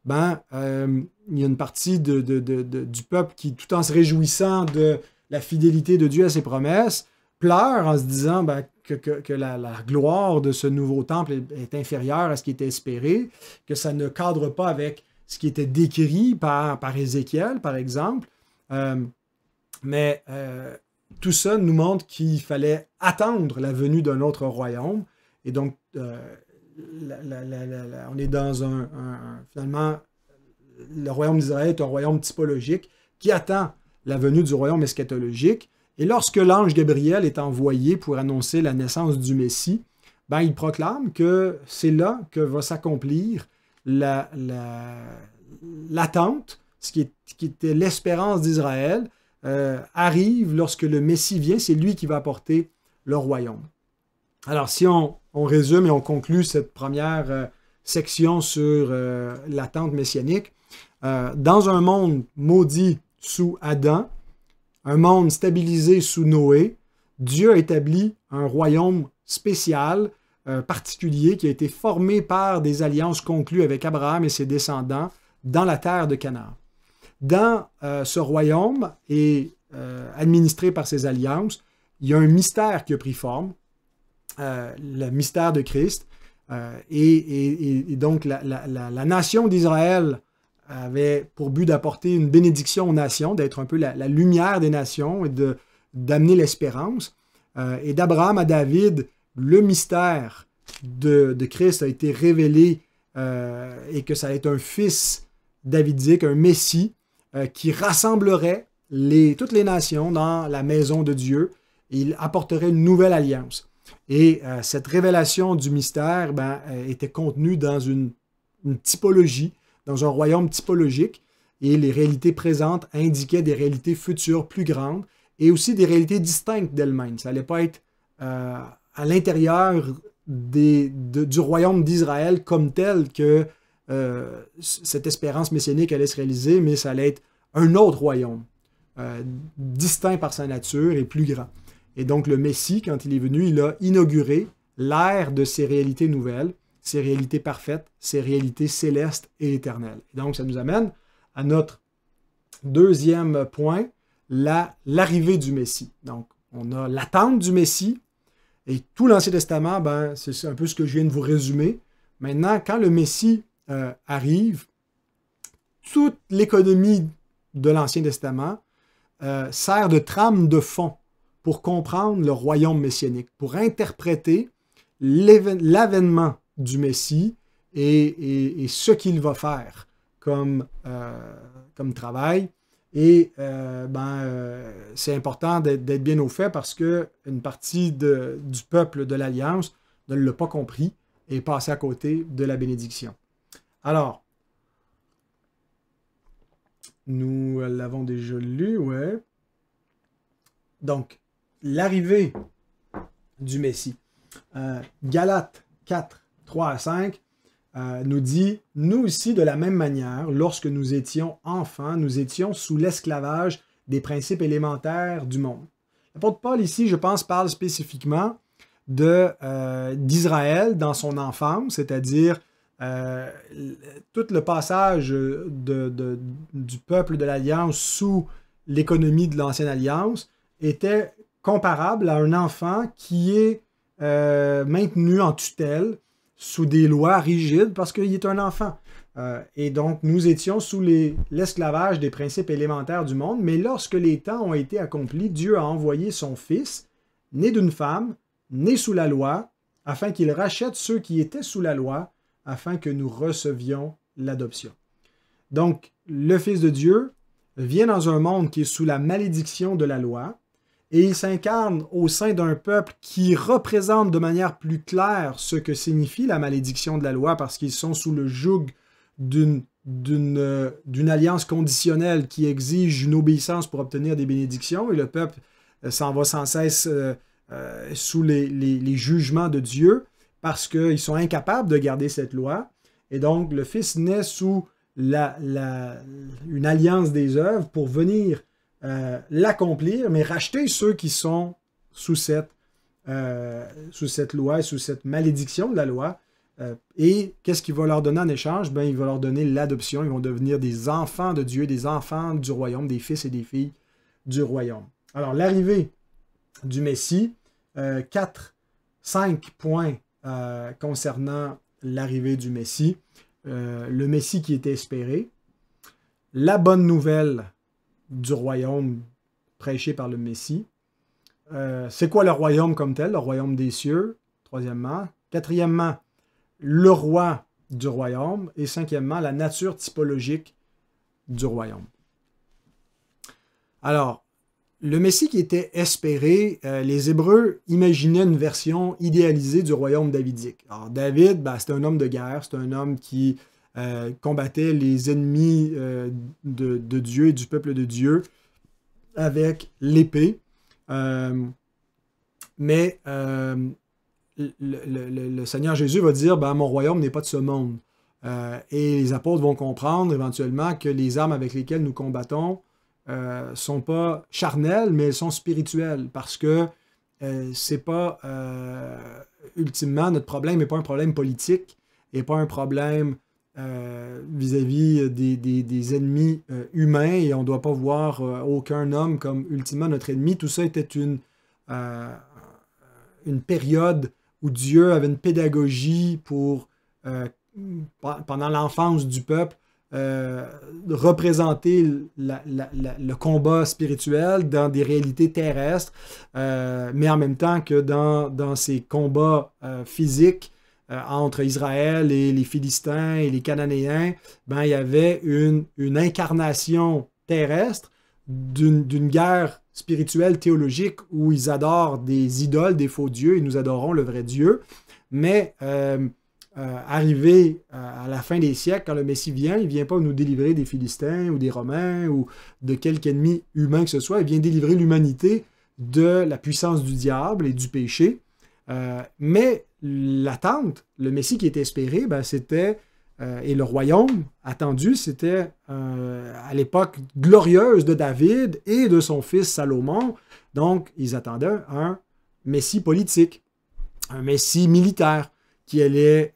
il y a une partie du peuple qui, tout en se réjouissant de la fidélité de Dieu à ses promesses, pleure en se disant que la gloire de ce nouveau temple est inférieure à ce qui était espéré, que ça ne cadre pas avec ce qui était décrit par Ézéchiel, par exemple. Mais tout ça nous montre qu'il fallait attendre la venue d'un autre royaume. Et donc, on est dans finalement, le royaume d'Israël est un royaume typologique qui attend la venue du royaume eschatologique. Et lorsque l'ange Gabriel est envoyé pour annoncer la naissance du Messie, il proclame que c'est là que va s'accomplir l'attente, ce qui était l'espérance d'Israël, arrive lorsque le Messie vient, c'est lui qui va apporter le royaume. Alors, si on résume et on conclut cette première section sur l'attente messianique, dans un monde maudit sous Adam, un monde stabilisé sous Noé, Dieu a établi un royaume spécial, particulier, qui a été formé par des alliances conclues avec Abraham et ses descendants dans la terre de Canaan. Dans ce royaume et administré par ces alliances, il y a un mystère qui a pris forme, le mystère de Christ. Et donc, la nation d'Israël avait pour but d'apporter une bénédiction aux nations, d'être un peu la lumière des nations et d'amener l'espérance. Et d'Abraham à David, le mystère de Christ a été révélé et que ça allait être un fils davidique, un Messie, qui rassemblerait toutes les nations dans la maison de Dieu. Et il apporterait une nouvelle alliance. Et cette révélation du mystère était contenue dans une typologie, dans un royaume typologique, et les réalités présentes indiquaient des réalités futures plus grandes et aussi des réalités distinctes d'elles-mêmes. Ça n'allait pas être à l'intérieur du royaume d'Israël comme tel que cette espérance messianique allait se réaliser, mais ça allait être un autre royaume, distinct par sa nature et plus grand. Et donc le Messie, quand il est venu, il a inauguré l'ère de ces réalités nouvelles, ces réalités parfaites, ces réalités célestes et éternelles. Et donc ça nous amène à notre deuxième point, l'arrivée du Messie. Donc on a l'attente du Messie, et tout l'Ancien Testament, c'est un peu ce que je viens de vous résumer. Maintenant, quand le Messie arrive, toute l'économie de l'Ancien Testament sert de trame de fond pour comprendre le royaume messianique, pour interpréter l'avènement du Messie et ce qu'il va faire comme travail. Et c'est important d'être bien au fait parce qu'une partie du peuple de l'Alliance ne l'a pas compris et est passé à côté de la bénédiction. Alors, nous l'avons déjà lu, ouais. Donc, l'arrivée du Messie. Galates 4, 3 à 5 nous dit « Nous aussi, de la même manière, lorsque nous étions enfants, nous étions sous l'esclavage des principes élémentaires du monde. » L'apôtre Paul ici, je pense, parle spécifiquement d'Israël dans son enfance, c'est-à-dire tout le passage du peuple de l'Alliance sous l'économie de l'Ancienne Alliance était comparable à un enfant qui est maintenu en tutelle sous des lois rigides parce qu'il est un enfant. Et donc, nous étions sous l'esclavage des principes élémentaires du monde, mais lorsque les temps ont été accomplis, Dieu a envoyé son Fils, né d'une femme, né sous la loi, afin qu'il rachète ceux qui étaient sous la loi, afin que nous recevions l'adoption. Donc, le Fils de Dieu vient dans un monde qui est sous la malédiction de la loi, et il s'incarne au sein d'un peuple qui représente de manière plus claire ce que signifie la malédiction de la loi, parce qu'ils sont sous le joug d'une alliance conditionnelle qui exige une obéissance pour obtenir des bénédictions, et le peuple s'en va sans cesse sous les jugements de Dieu, parce qu'ils sont incapables de garder cette loi. Et donc, le Fils naît sous une alliance des œuvres pour venir l'accomplir, mais racheter ceux qui sont sous cette loi, sous cette malédiction de la loi. Et qu'est-ce qu'il va leur donner en échange? Ben, il va leur donner l'adoption. Ils vont devenir des enfants de Dieu, des enfants du royaume, des fils et des filles du royaume. Alors, l'arrivée du Messie, 5 points concernant l'arrivée du Messie. Le Messie qui était espéré, la bonne nouvelle du royaume prêché par le Messie. C'est quoi le royaume comme tel? Le royaume des cieux, troisièmement. Quatrièmement, le roi du royaume. Et cinquièmement, la nature typologique du royaume. Alors, le Messie qui était espéré, les Hébreux imaginaient une version idéalisée du royaume davidique. Alors, David, c'était un homme de guerre, c'est un homme qui combattait les ennemis de Dieu et du peuple de Dieu avec l'épée. Mais le Seigneur Jésus va dire, mon royaume n'est pas de ce monde. Et les apôtres vont comprendre éventuellement que les armes avec lesquelles nous combattons sont pas charnelles, mais elles sont spirituelles, parce que c'est pas ultimement notre problème n'est pas un problème politique et pas un problème vis-à-vis des ennemis humains, et on ne doit pas voir aucun homme comme ultimement notre ennemi. Tout ça était une période où Dieu avait une pédagogie pour, pendant l'enfance du peuple, représenter le combat spirituel dans des réalités terrestres, mais en même temps que dans ces combats physiques entre Israël et les Philistins et les Cananéens, il y avait une incarnation terrestre d'une guerre spirituelle théologique où ils adorent des idoles, des faux dieux, et nous adorons le vrai Dieu. Mais arrivé à la fin des siècles, quand le Messie vient, il ne vient pas nous délivrer des Philistins ou des Romains ou de quelque ennemi humain que ce soit. Il vient délivrer l'humanité de la puissance du diable et du péché. Mais l'attente, le Messie qui était espéré, c'était, et le royaume attendu, c'était à l'époque glorieuse de David et de son fils Salomon. Donc, ils attendaient un Messie politique, un Messie militaire, qui allait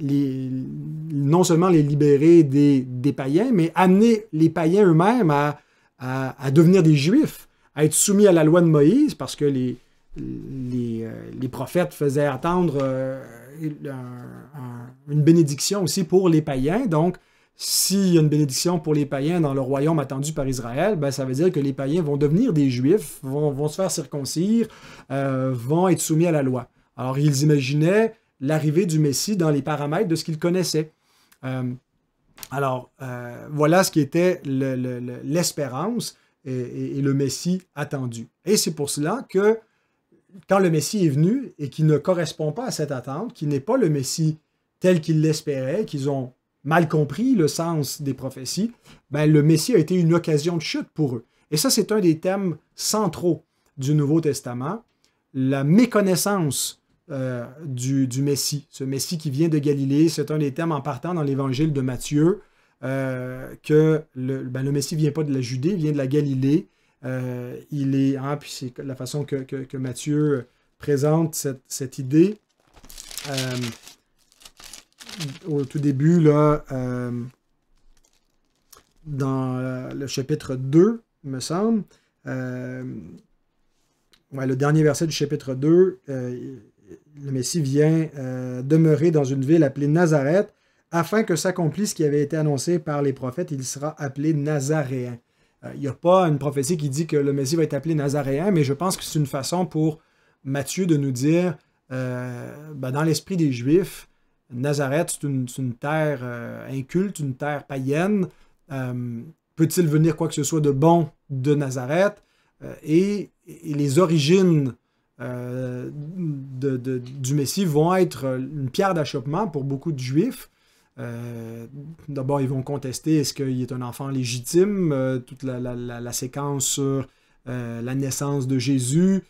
non seulement les libérer des païens, mais amener les païens eux-mêmes à devenir des Juifs, à être soumis à la loi de Moïse, parce que les prophètes faisaient attendre une bénédiction aussi pour les païens. Donc, s'il y a une bénédiction pour les païens dans le royaume attendu par Israël, ça veut dire que les païens vont devenir des Juifs, vont se faire circoncire, vont être soumis à la loi. Alors, ils imaginaient l'arrivée du Messie dans les paramètres de ce qu'ils connaissaient. Voilà ce qui était l'espérance et le Messie attendu. Et c'est pour cela que quand le Messie est venu et qui ne correspond pas à cette attente, qui n'est pas le Messie tel qu'ils l'espéraient, qu'ils ont mal compris le sens des prophéties, le Messie a été une occasion de chute pour eux. Et ça, c'est un des thèmes centraux du Nouveau Testament, la méconnaissance du Messie. Ce Messie qui vient de Galilée, c'est un des thèmes en partant dans l'Évangile de Matthieu, que le Messie ne vient pas de la Judée, il vient de la Galilée. Puis c'est la façon que Matthieu présente cette idée. Au tout début, là, dans le chapitre 2, il me semble, le dernier verset du chapitre 2, le Messie vient demeurer dans une ville appelée Nazareth, afin que s'accomplisse ce qui avait été annoncé par les prophètes, il sera appelé Nazaréen. Il n'y a pas une prophétie qui dit que le Messie va être appelé Nazaréen, mais je pense que c'est une façon pour Matthieu de nous dire, dans l'esprit des Juifs, Nazareth, c'est une terre inculte, une terre païenne. Peut-il venir quoi que ce soit de bon de Nazareth? Et les origines du Messie vont être une pierre d'achoppement pour beaucoup de Juifs. D'abord, ils vont contester est-ce qu'il est un enfant légitime, toute la séquence sur la naissance de Jésus,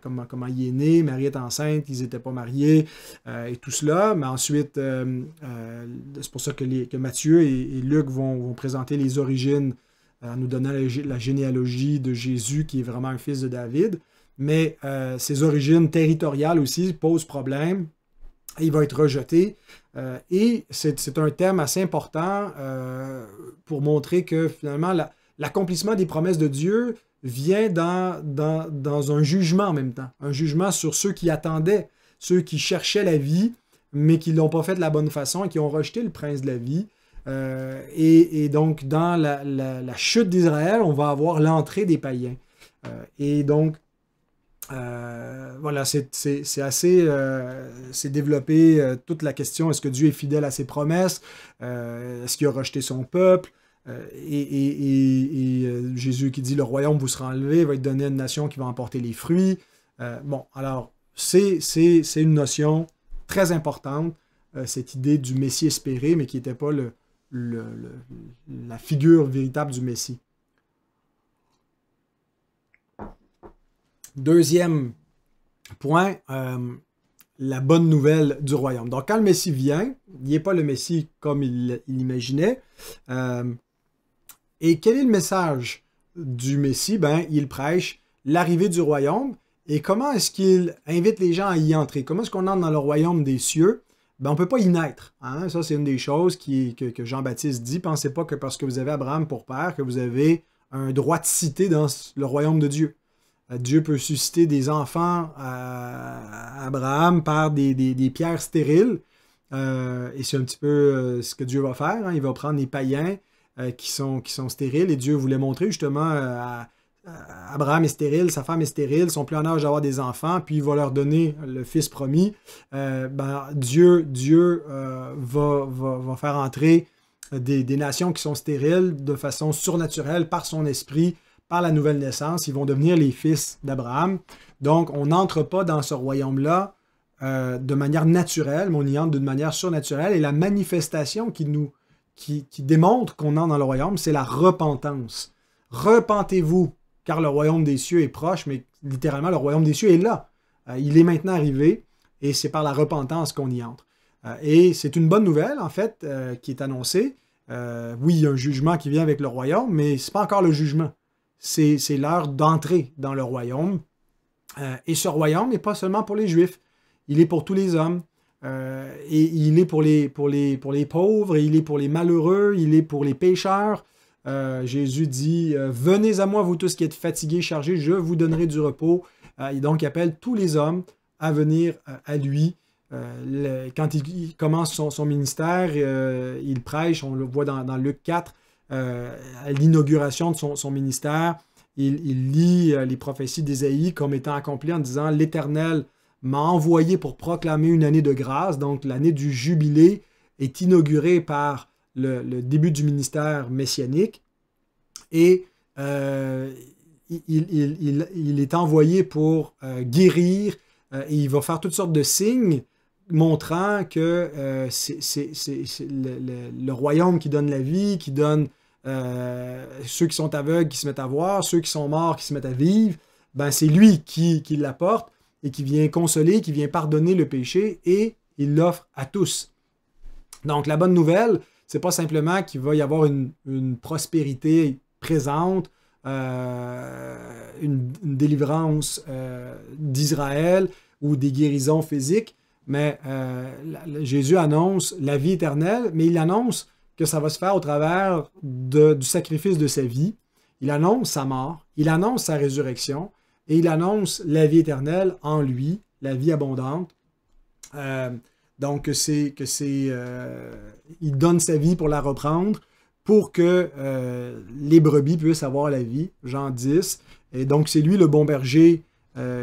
comment il est né, Marie est enceinte, ils n'étaient pas mariés, et tout cela. Mais ensuite, c'est pour ça que Matthieu et Luc vont présenter les origines en nous donnant la généalogie de Jésus, qui est vraiment un fils de David. Mais ses origines territoriales aussi posent problème. Il va être rejeté. Et c'est un thème assez important pour montrer que finalement, l'accomplissement des promesses de Dieu vient dans un jugement en même temps. Un jugement sur ceux qui attendaient, ceux qui cherchaient la vie, mais qui ne l'ont pas fait de la bonne façon et qui ont rejeté le prince de la vie. Et donc, dans la chute d'Israël, on va avoir l'entrée des païens. Et donc, voilà, c'est assez c'est développé toute la question, est-ce que Dieu est fidèle à ses promesses? Est-ce qu'il a rejeté son peuple? Jésus qui dit le royaume vous sera enlevé, va être donné à une nation qui va emporter les fruits. Bon, alors, c'est une notion très importante, cette idée du Messie espéré, mais qui n'était pas la figure véritable du Messie. Deuxième point, la bonne nouvelle du royaume. Donc, quand le Messie vient, il n'est pas le Messie comme il l'imaginait. Et quel est le message du Messie? Il prêche l'arrivée du royaume. Et comment est-ce qu'il invite les gens à y entrer? Comment est-ce qu'on entre dans le royaume des cieux? On ne peut pas y naître. Hein? Ça, c'est une des choses que Jean-Baptiste dit. Pensez pas que parce que vous avez Abraham pour père, que vous avez un droit de cité dans le royaume de Dieu. Dieu peut susciter des enfants à Abraham par des pierres stériles. Et c'est un petit peu ce que Dieu va faire. Hein? Il va prendre des païens qui sont stériles. Et Dieu voulait montrer justement Abraham est stérile, sa femme est stérile, ils sont plus en âge d'avoir des enfants, puis il va leur donner le fils promis. Dieu va faire entrer des nations qui sont stériles de façon surnaturelle par son esprit, par la nouvelle naissance. Ils vont devenir les fils d'Abraham. Donc, on n'entre pas dans ce royaume-là de manière naturelle, mais on y entre d'une manière surnaturelle. Et la manifestation qui démontre qu'on entre dans le royaume, c'est la repentance. Repentez-vous, car le royaume des cieux est proche, mais littéralement, le royaume des cieux est là. Il est maintenant arrivé, et c'est par la repentance qu'on y entre. Et c'est une bonne nouvelle, en fait, qui est annoncée. Oui, il y a un jugement qui vient avec le royaume, mais ce n'est pas encore le jugement. C'est l'heure d'entrer dans le royaume. Et ce royaume n'est pas seulement pour les Juifs, il est pour tous les hommes. Et il est pour les pauvres, et il est pour les malheureux, il est pour les pécheurs. Jésus dit « Venez à moi, vous tous qui êtes fatigués, chargés, je vous donnerai du repos. » Et donc, il appelle tous les hommes à venir à lui. Quand il commence son ministère, il prêche, on le voit dans Luc 4, à l'inauguration de son ministère, il lit les prophéties d'Ésaïe comme étant accomplies en disant « L'Éternel m'a envoyé pour proclamer une année de grâce. » Donc, l'année du jubilé est inaugurée par le début du ministère messianique, et il est envoyé pour guérir, et il va faire toutes sortes de signes montrant que c'est le royaume qui donne la vie, qui donne ceux qui sont aveugles qui se mettent à voir, ceux qui sont morts qui se mettent à vivre. C'est lui qui l'apporte et qui vient consoler, qui vient pardonner le péché, et il l'offre à tous. Donc la bonne nouvelle, c'est pas simplement qu'il va y avoir une prospérité présente, une délivrance d'Israël ou des guérisons physiques, mais Jésus annonce la vie éternelle, mais il annonce que ça va se faire au travers du sacrifice de sa vie. Il annonce sa mort, il annonce sa résurrection, et il annonce la vie éternelle en lui, la vie abondante. Donc, il donne sa vie pour la reprendre, pour que les brebis puissent avoir la vie. Jean 10. Et donc, c'est lui le bon berger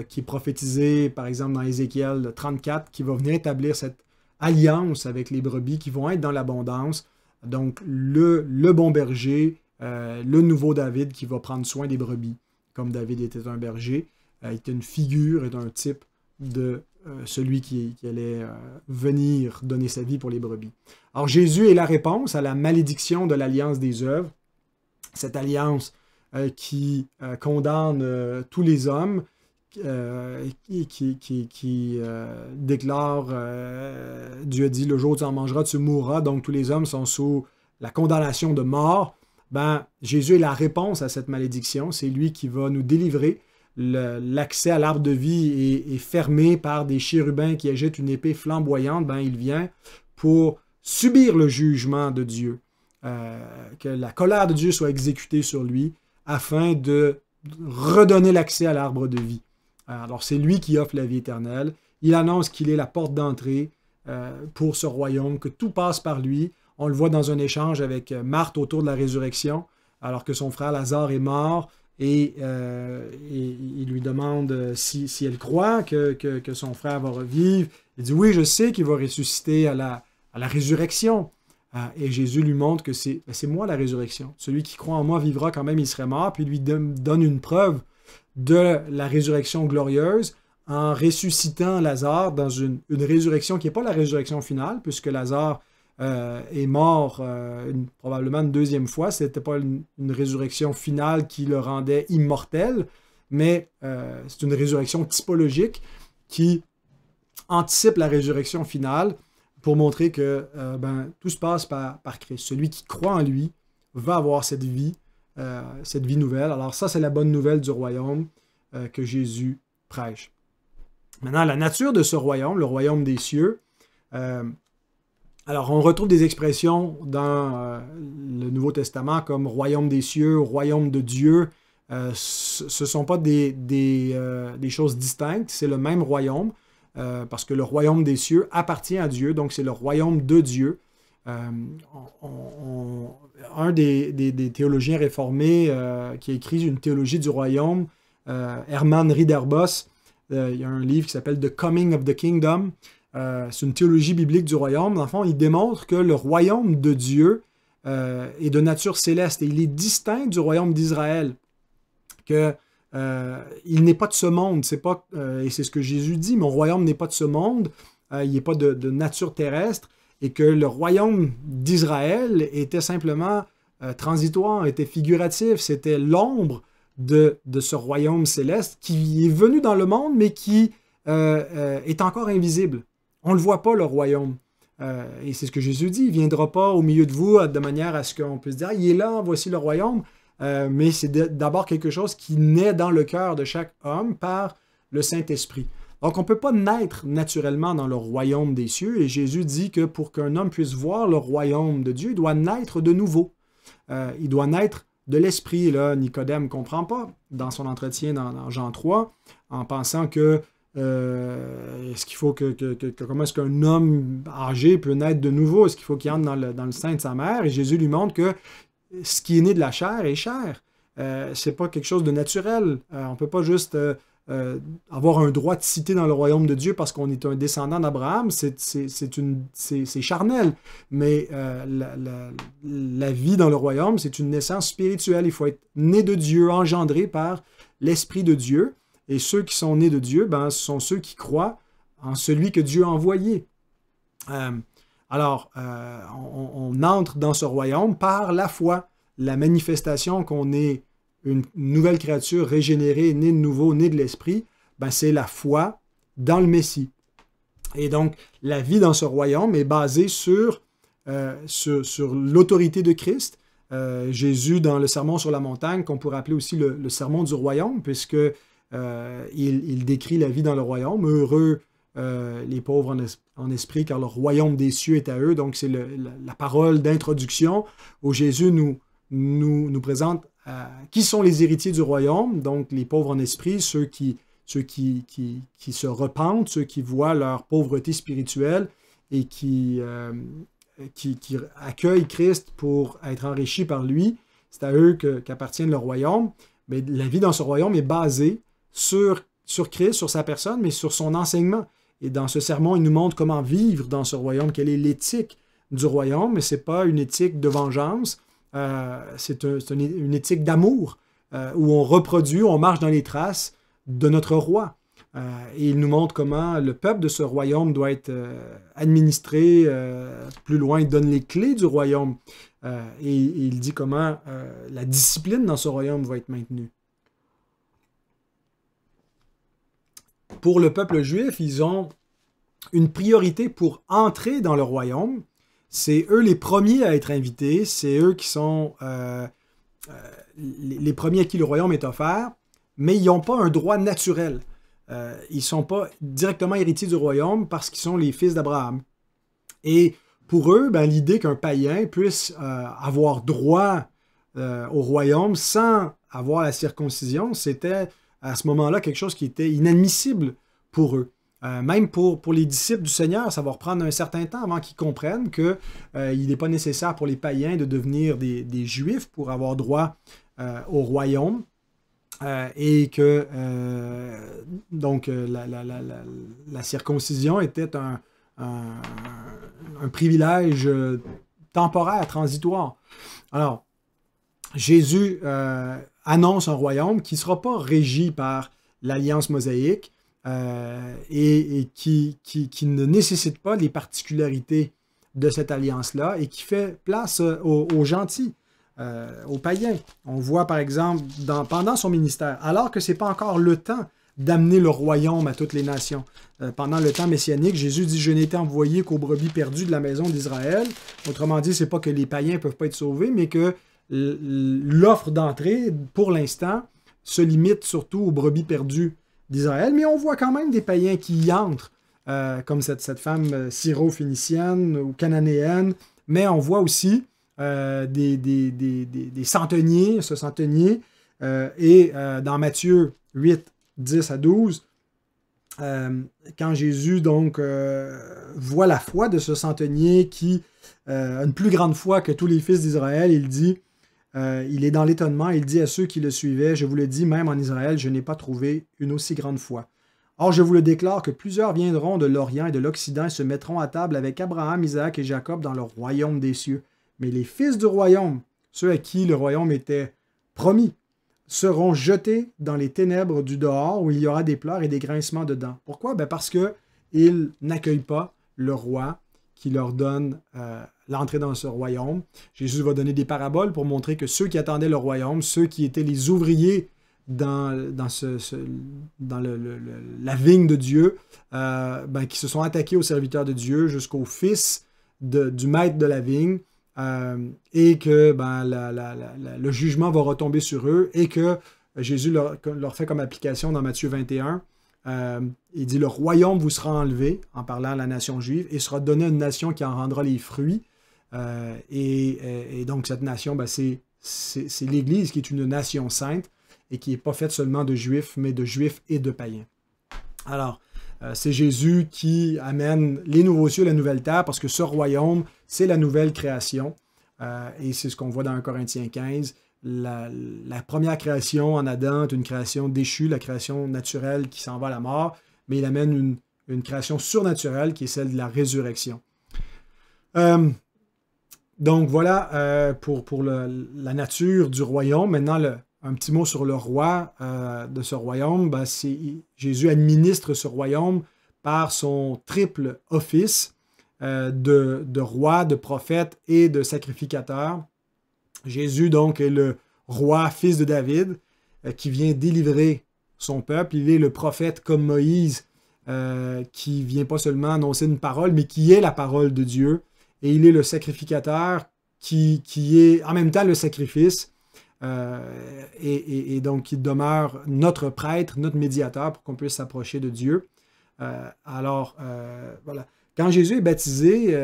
qui est prophétisé, par exemple, dans Ézéchiel 34, qui va venir établir cette alliance avec les brebis qui vont être dans l'abondance. Donc, le bon berger, le nouveau David qui va prendre soin des brebis, comme David était un berger, était une figure et un type de celui qui allait venir donner sa vie pour les brebis. Alors, Jésus est la réponse à la malédiction de l'alliance des œuvres, cette alliance qui condamne tous les hommes, qui déclare Dieu a dit, le jour où tu en mangeras, tu mourras, donc tous les hommes sont sous la condamnation de mort. Ben, Jésus est la réponse à cette malédiction, c'est lui qui va nous délivrer. L'accès à l'arbre de vie est fermé par des chérubins qui agitent une épée flamboyante. Ben, il vient pour subir le jugement de Dieu, que la colère de Dieu soit exécutée sur lui afin de redonner l'accès à l'arbre de vie. Alors, c'est lui qui offre la vie éternelle. Il annonce qu'il est la porte d'entrée pour ce royaume, que tout passe par lui. On le voit dans un échange avec Marthe autour de la résurrection, alors que son frère Lazare est mort, et il lui demande si elle croit que son frère va revivre. Il dit, oui, je sais qu'il va ressusciter à la résurrection. Et Jésus lui montre que c'est moi la résurrection. Celui qui croit en moi vivra quand même, il serait mort, puis il lui donne une preuve de la résurrection glorieuse en ressuscitant Lazare dans une résurrection qui n'est pas la résurrection finale, puisque Lazare est mort probablement une deuxième fois. Ce n'était pas une résurrection finale qui le rendait immortel, mais c'est une résurrection typologique qui anticipe la résurrection finale pour montrer que tout se passe par Christ. Celui qui croit en lui va avoir cette vie nouvelle. Alors ça, c'est la bonne nouvelle du royaume que Jésus prêche. Maintenant, la nature de ce royaume, le royaume des cieux, alors on retrouve des expressions dans le Nouveau Testament comme royaume des cieux, royaume de Dieu. Ce ne sont pas des choses distinctes, c'est le même royaume, parce que le royaume des cieux appartient à Dieu, donc c'est le royaume de Dieu. Un des théologiens réformés qui a écrit une théologie du royaume, Herman Ridderbos, il y a un livre qui s'appelle The Coming of the Kingdom. C'est une théologie biblique du royaume. Dans le fond, il démontre que le royaume de Dieu est de nature céleste et il est distinct du royaume d'Israël. Il n'est pas de ce monde. Et c'est ce que Jésus dit, mon royaume n'est pas de ce monde. Il n'est pas de nature terrestre. Et que le royaume d'Israël était simplement transitoire, était figuratif. C'était l'ombre de ce royaume céleste qui est venu dans le monde, mais qui est encore invisible. On ne le voit pas, le royaume. Et c'est ce que Jésus dit, il ne viendra pas au milieu de vous de manière à ce qu'on puisse dire, il est là, voici le royaume. Mais c'est d'abord quelque chose qui naît dans le cœur de chaque homme par le Saint-Esprit. Donc, on ne peut pas naître naturellement dans le royaume des cieux. Et Jésus dit que pour qu'un homme puisse voir le royaume de Dieu, il doit naître de nouveau. Il doit naître de l'Esprit. Et là, Nicodème ne comprend pas dans son entretien dans Jean 3, en pensant que est-ce qu'il faut comment est-ce qu'un homme âgé peut naître de nouveau? Est-ce qu'il faut qu'il entre dans le sein de sa mère? Et Jésus lui montre que ce qui est né de la chair est chair. C'est pas quelque chose de naturel. On ne peut pas juste avoir un droit de citer dans le royaume de Dieu parce qu'on est un descendant d'Abraham, c'est charnel. Mais la vie dans le royaume, c'est une naissance spirituelle. Il faut être né de Dieu, engendré par l'Esprit de Dieu. Et ceux qui sont nés de Dieu, ce sont ceux qui croient en celui que Dieu a envoyé. On entre dans ce royaume par la foi, la manifestation qu'on est une nouvelle créature régénérée, née de nouveau, née de l'Esprit, c'est la foi dans le Messie. Et donc, la vie dans ce royaume est basée sur l'autorité de Christ. Jésus, dans le Sermon sur la montagne, qu'on pourrait appeler aussi le Sermon du royaume, puisque il décrit la vie dans le royaume. Heureux les pauvres en esprit, car le royaume des cieux est à eux. Donc, c'est la parole d'introduction où Jésus nous présente qui sont les héritiers du royaume, donc les pauvres en esprit, ceux qui ceux qui se repentent, ceux qui voient leur pauvreté spirituelle et qui accueillent Christ pour être enrichis par lui. C'est à eux qu'appartient le royaume. Mais la vie dans ce royaume est basée sur Christ, sur sa personne, mais sur son enseignement. Et dans ce sermon, il nous montre comment vivre dans ce royaume, quelle est l'éthique du royaume, mais ce n'est pas une éthique de vengeance, c'est une éthique d'amour, où on reproduit, on marche dans les traces de notre roi. Et il nous montre comment le peuple de ce royaume doit être administré. Plus loin, il donne les clés du royaume. Et il dit comment la discipline dans ce royaume va être maintenue. Pour le peuple juif, ils ont une priorité pour entrer dans le royaume. C'est eux les premiers à être invités. C'est eux qui sont les premiers à qui le royaume est offert. Mais ils n'ont pas un droit naturel. Ils ne sont pas directement héritiers du royaume parce qu'ils sont les fils d'Abraham. Et pour eux, l'idée qu'un païen puisse avoir droit au royaume sans avoir la circoncision, c'était à ce moment-là quelque chose qui était inadmissible pour eux. Même pour les disciples du Seigneur, ça va reprendre un certain temps avant qu'ils comprennent qu'il n'est pas nécessaire pour les païens de devenir des Juifs pour avoir droit au royaume. Et que donc la circoncision était un privilège temporaire, transitoire. Alors, Jésus annonce un royaume qui ne sera pas régi par l'alliance mosaïque et qui ne nécessite pas les particularités de cette alliance-là et qui fait place aux gentils. Aux païens. On voit par exemple pendant son ministère, alors que ce n'est pas encore le temps d'amener le royaume à toutes les nations. Pendant le temps messianique, Jésus dit « Je n'ai été envoyé qu'aux brebis perdues de la maison d'Israël ». Autrement dit, ce n'est pas que les païens ne peuvent pas être sauvés, mais que l'offre d'entrée, pour l'instant, se limite surtout aux brebis perdues d'Israël. Mais on voit quand même des païens qui y entrent, comme cette femme syro-phénicienne ou cananéenne. Mais on voit aussi des centeniers, ce centenier, et dans Matthieu 8, 10 à 12, quand Jésus donc voit la foi de ce centenier qui a une plus grande foi que tous les fils d'Israël, il dit, il est dans l'étonnement, il dit à ceux qui le suivaient, « Je vous le dis, même en Israël, je n'ai pas trouvé une aussi grande foi. Or, je vous le déclare que plusieurs viendront de l'Orient et de l'Occident et se mettront à table avec Abraham, Isaac et Jacob dans le royaume des cieux. Mais les fils du royaume, ceux à qui le royaume était promis, seront jetés dans les ténèbres du dehors où il y aura des pleurs et des grincements de dents. » Pourquoi? Parce qu'ils n'accueillent pas le roi qui leur donne l'entrée dans ce royaume. Jésus va donner des paraboles pour montrer que ceux qui attendaient le royaume, ceux qui étaient les ouvriers dans la vigne de Dieu, qui se sont attaqués aux serviteurs de Dieu jusqu'au fils du maître de la vigne, et que le jugement va retomber sur eux et que Jésus leur fait comme application dans Matthieu 21. Il dit « Le royaume vous sera enlevé » en parlant à la nation juive et sera donné à une nation qui en rendra les fruits. Et donc cette nation, c'est l'Église qui est une nation sainte et qui n'est pas faite seulement de Juifs, mais de Juifs et de païens. Alors, c'est Jésus qui amène les nouveaux cieux et la nouvelle terre parce que ce royaume, c'est la nouvelle création. Et c'est ce qu'on voit dans 1 Corinthiens 15. La première création en Adam est une création déchue, la création naturelle qui s'en va à la mort, mais il amène une création surnaturelle qui est celle de la résurrection. Donc voilà pour la nature du royaume. Maintenant, un petit mot sur le roi de ce royaume. Jésus administre ce royaume par son triple office de roi, de prophète et de sacrificateur. Jésus, donc, est le roi, fils de David, qui vient délivrer son peuple. Il est le prophète comme Moïse, qui vient pas seulement annoncer une parole, mais qui est la parole de Dieu. Et il est le sacrificateur qui est en même temps le sacrifice. Et donc, il demeure notre prêtre, notre médiateur pour qu'on puisse s'approcher de Dieu. Voilà. Quand Jésus est baptisé,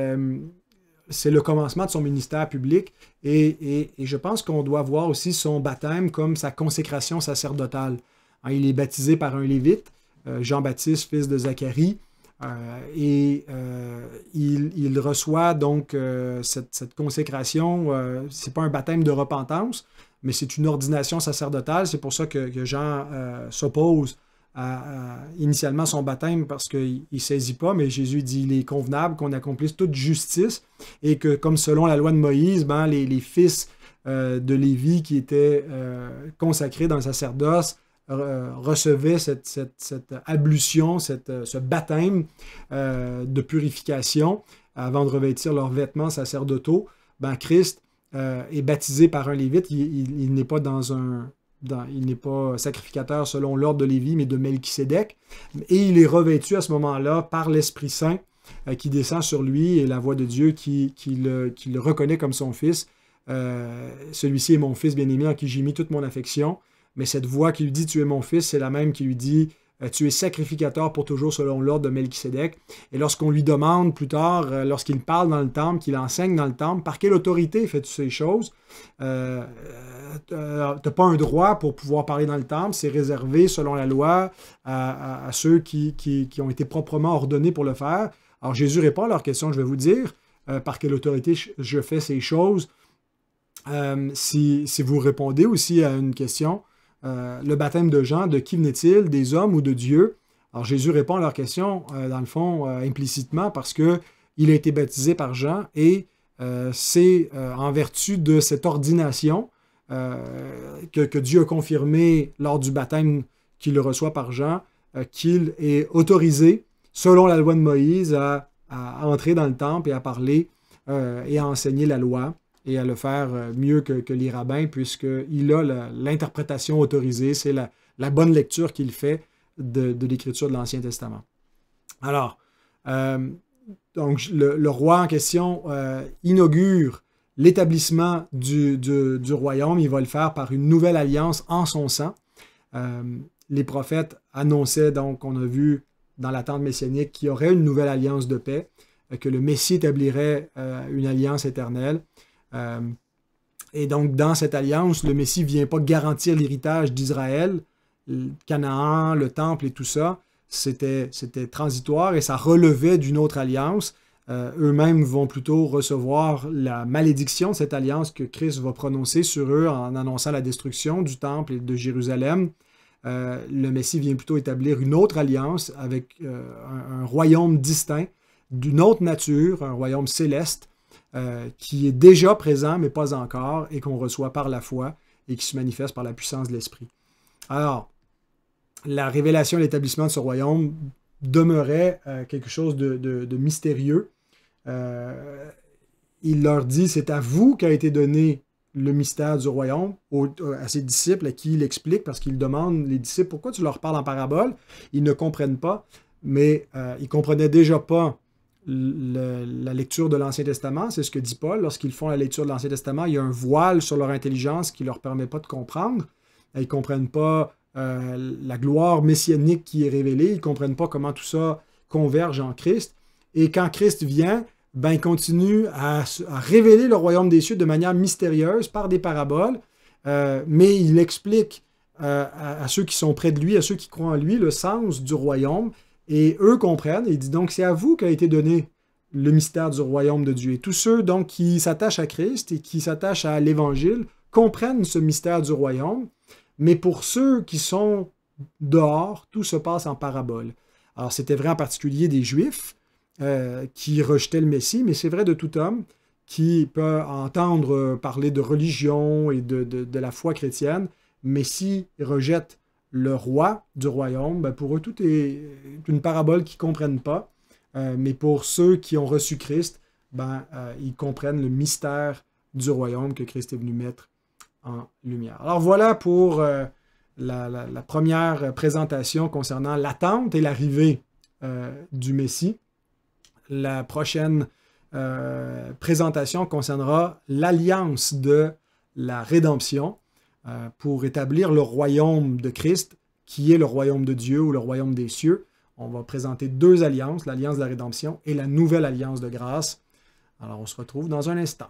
c'est le commencement de son ministère public et je pense qu'on doit voir aussi son baptême comme sa consécration sacerdotale. Il est baptisé par un Lévite, Jean-Baptiste, fils de Zacharie, et il reçoit donc cette consécration. Ce n'est pas un baptême de repentance, mais c'est une ordination sacerdotale. C'est pour ça que Jean s'oppose à initialement son baptême, parce qu'il ne saisit pas, mais Jésus dit il est convenable qu'on accomplisse toute justice, et que comme selon la loi de Moïse, les fils de Lévi qui étaient consacrés dans le sacerdoce recevaient cette ablution, ce baptême de purification avant de revêtir leurs vêtements sacerdotaux. Christ est baptisé par un Lévite. Il n'est pas il n'est pas sacrificateur selon l'ordre de Lévi, mais de Melchisédek. Et il est revêtu à ce moment-là par l'Esprit Saint qui descend sur lui, et la voix de Dieu qui le reconnaît comme son fils. Celui-ci est mon fils bien-aimé en qui j'ai mis toute mon affection. Mais cette voix qui lui dit « Tu es mon fils », c'est la même qui lui dit « Tu es sacrificateur pour toujours selon l'ordre de Melchisédek ». Et lorsqu'on lui demande plus tard, lorsqu'il parle dans le temple, qu'il enseigne dans le temple, par quelle autorité fais-tu ces choses? Tu n'as pas un droit pour pouvoir parler dans le temple, c'est réservé selon la loi à ceux qui ont été proprement ordonnés pour le faire. Alors Jésus répond à leur question, je vais vous dire, par quelle autorité je fais ces choses. Si vous répondez aussi à une question, le baptême de Jean, de qui venait-il, des hommes ou de Dieu? Alors Jésus répond à leur question, dans le fond, implicitement, parce qu'il a été baptisé par Jean, et c'est en vertu de cette ordination que Dieu a confirmé lors du baptême qu'il le reçoit par Jean, qu'il est autorisé, selon la loi de Moïse, à entrer dans le temple et à parler et à enseigner la loi, et à le faire mieux que les rabbins, puisqu'il a l'interprétation autorisée, c'est la bonne lecture qu'il fait de l'Écriture de l'Ancien Testament. Alors, donc le roi en question inaugure l'établissement du royaume. Il va le faire par une nouvelle alliance en son sang. Les prophètes annonçaient, donc, on a vu dans l'attente messianique, qu'il y aurait une nouvelle alliance de paix, que le Messie établirait une alliance éternelle. Et donc, dans cette alliance, le Messie ne vient pas garantir l'héritage d'Israël, Canaan, le temple et tout ça. C'était transitoire et ça relevait d'une autre alliance. Eux-mêmes vont plutôt recevoir la malédiction de cette alliance que Christ va prononcer sur eux en annonçant la destruction du temple et de Jérusalem. Le Messie vient plutôt établir une autre alliance avec un royaume distinct, d'une autre nature, un royaume céleste, qui est déjà présent, mais pas encore, et qu'on reçoit par la foi, et qui se manifeste par la puissance de l'Esprit. Alors, la révélation et l'établissement de ce royaume demeurait quelque chose de mystérieux. Il leur dit, c'est à vous qu'a été donné le mystère du royaume, à ses disciples, à qui il explique, parce qu'il demande, les disciples, pourquoi tu leur parles en parabole? Ils ne comprennent pas, mais ils ne comprenaient déjà pas la lecture de l'Ancien Testament. C'est ce que dit Paul. Lorsqu'ils font la lecture de l'Ancien Testament, il y a un voile sur leur intelligence qui ne leur permet pas de comprendre. Ils ne comprennent pas la gloire messianique qui est révélée. Ils ne comprennent pas comment tout ça converge en Christ. Et quand Christ vient, il continue à révéler le royaume des cieux de manière mystérieuse par des paraboles, mais il explique à ceux qui sont près de lui, à ceux qui croient en lui, le sens du royaume. Et eux comprennent, et il dit donc, c'est à vous qu'a été donné le mystère du royaume de Dieu. Et tous ceux donc qui s'attachent à Christ et qui s'attachent à l'Évangile comprennent ce mystère du royaume, mais pour ceux qui sont dehors, tout se passe en parabole. Alors c'était vrai en particulier des Juifs qui rejetaient le Messie, mais c'est vrai de tout homme qui peut entendre parler de religion et de la foi chrétienne, mais s'il rejette le roi du royaume, pour eux, tout est une parabole qu'ils ne comprennent pas. Mais pour ceux qui ont reçu Christ, ils comprennent le mystère du royaume que Christ est venu mettre en lumière. Alors voilà pour la première présentation concernant l'attente et l'arrivée du Messie. La prochaine présentation concernera l'alliance de la rédemption, pour établir le royaume de Christ, qui est le royaume de Dieu ou le royaume des cieux. On va présenter deux alliances, l'alliance de la rédemption et la nouvelle alliance de grâce. Alors, on se retrouve dans un instant.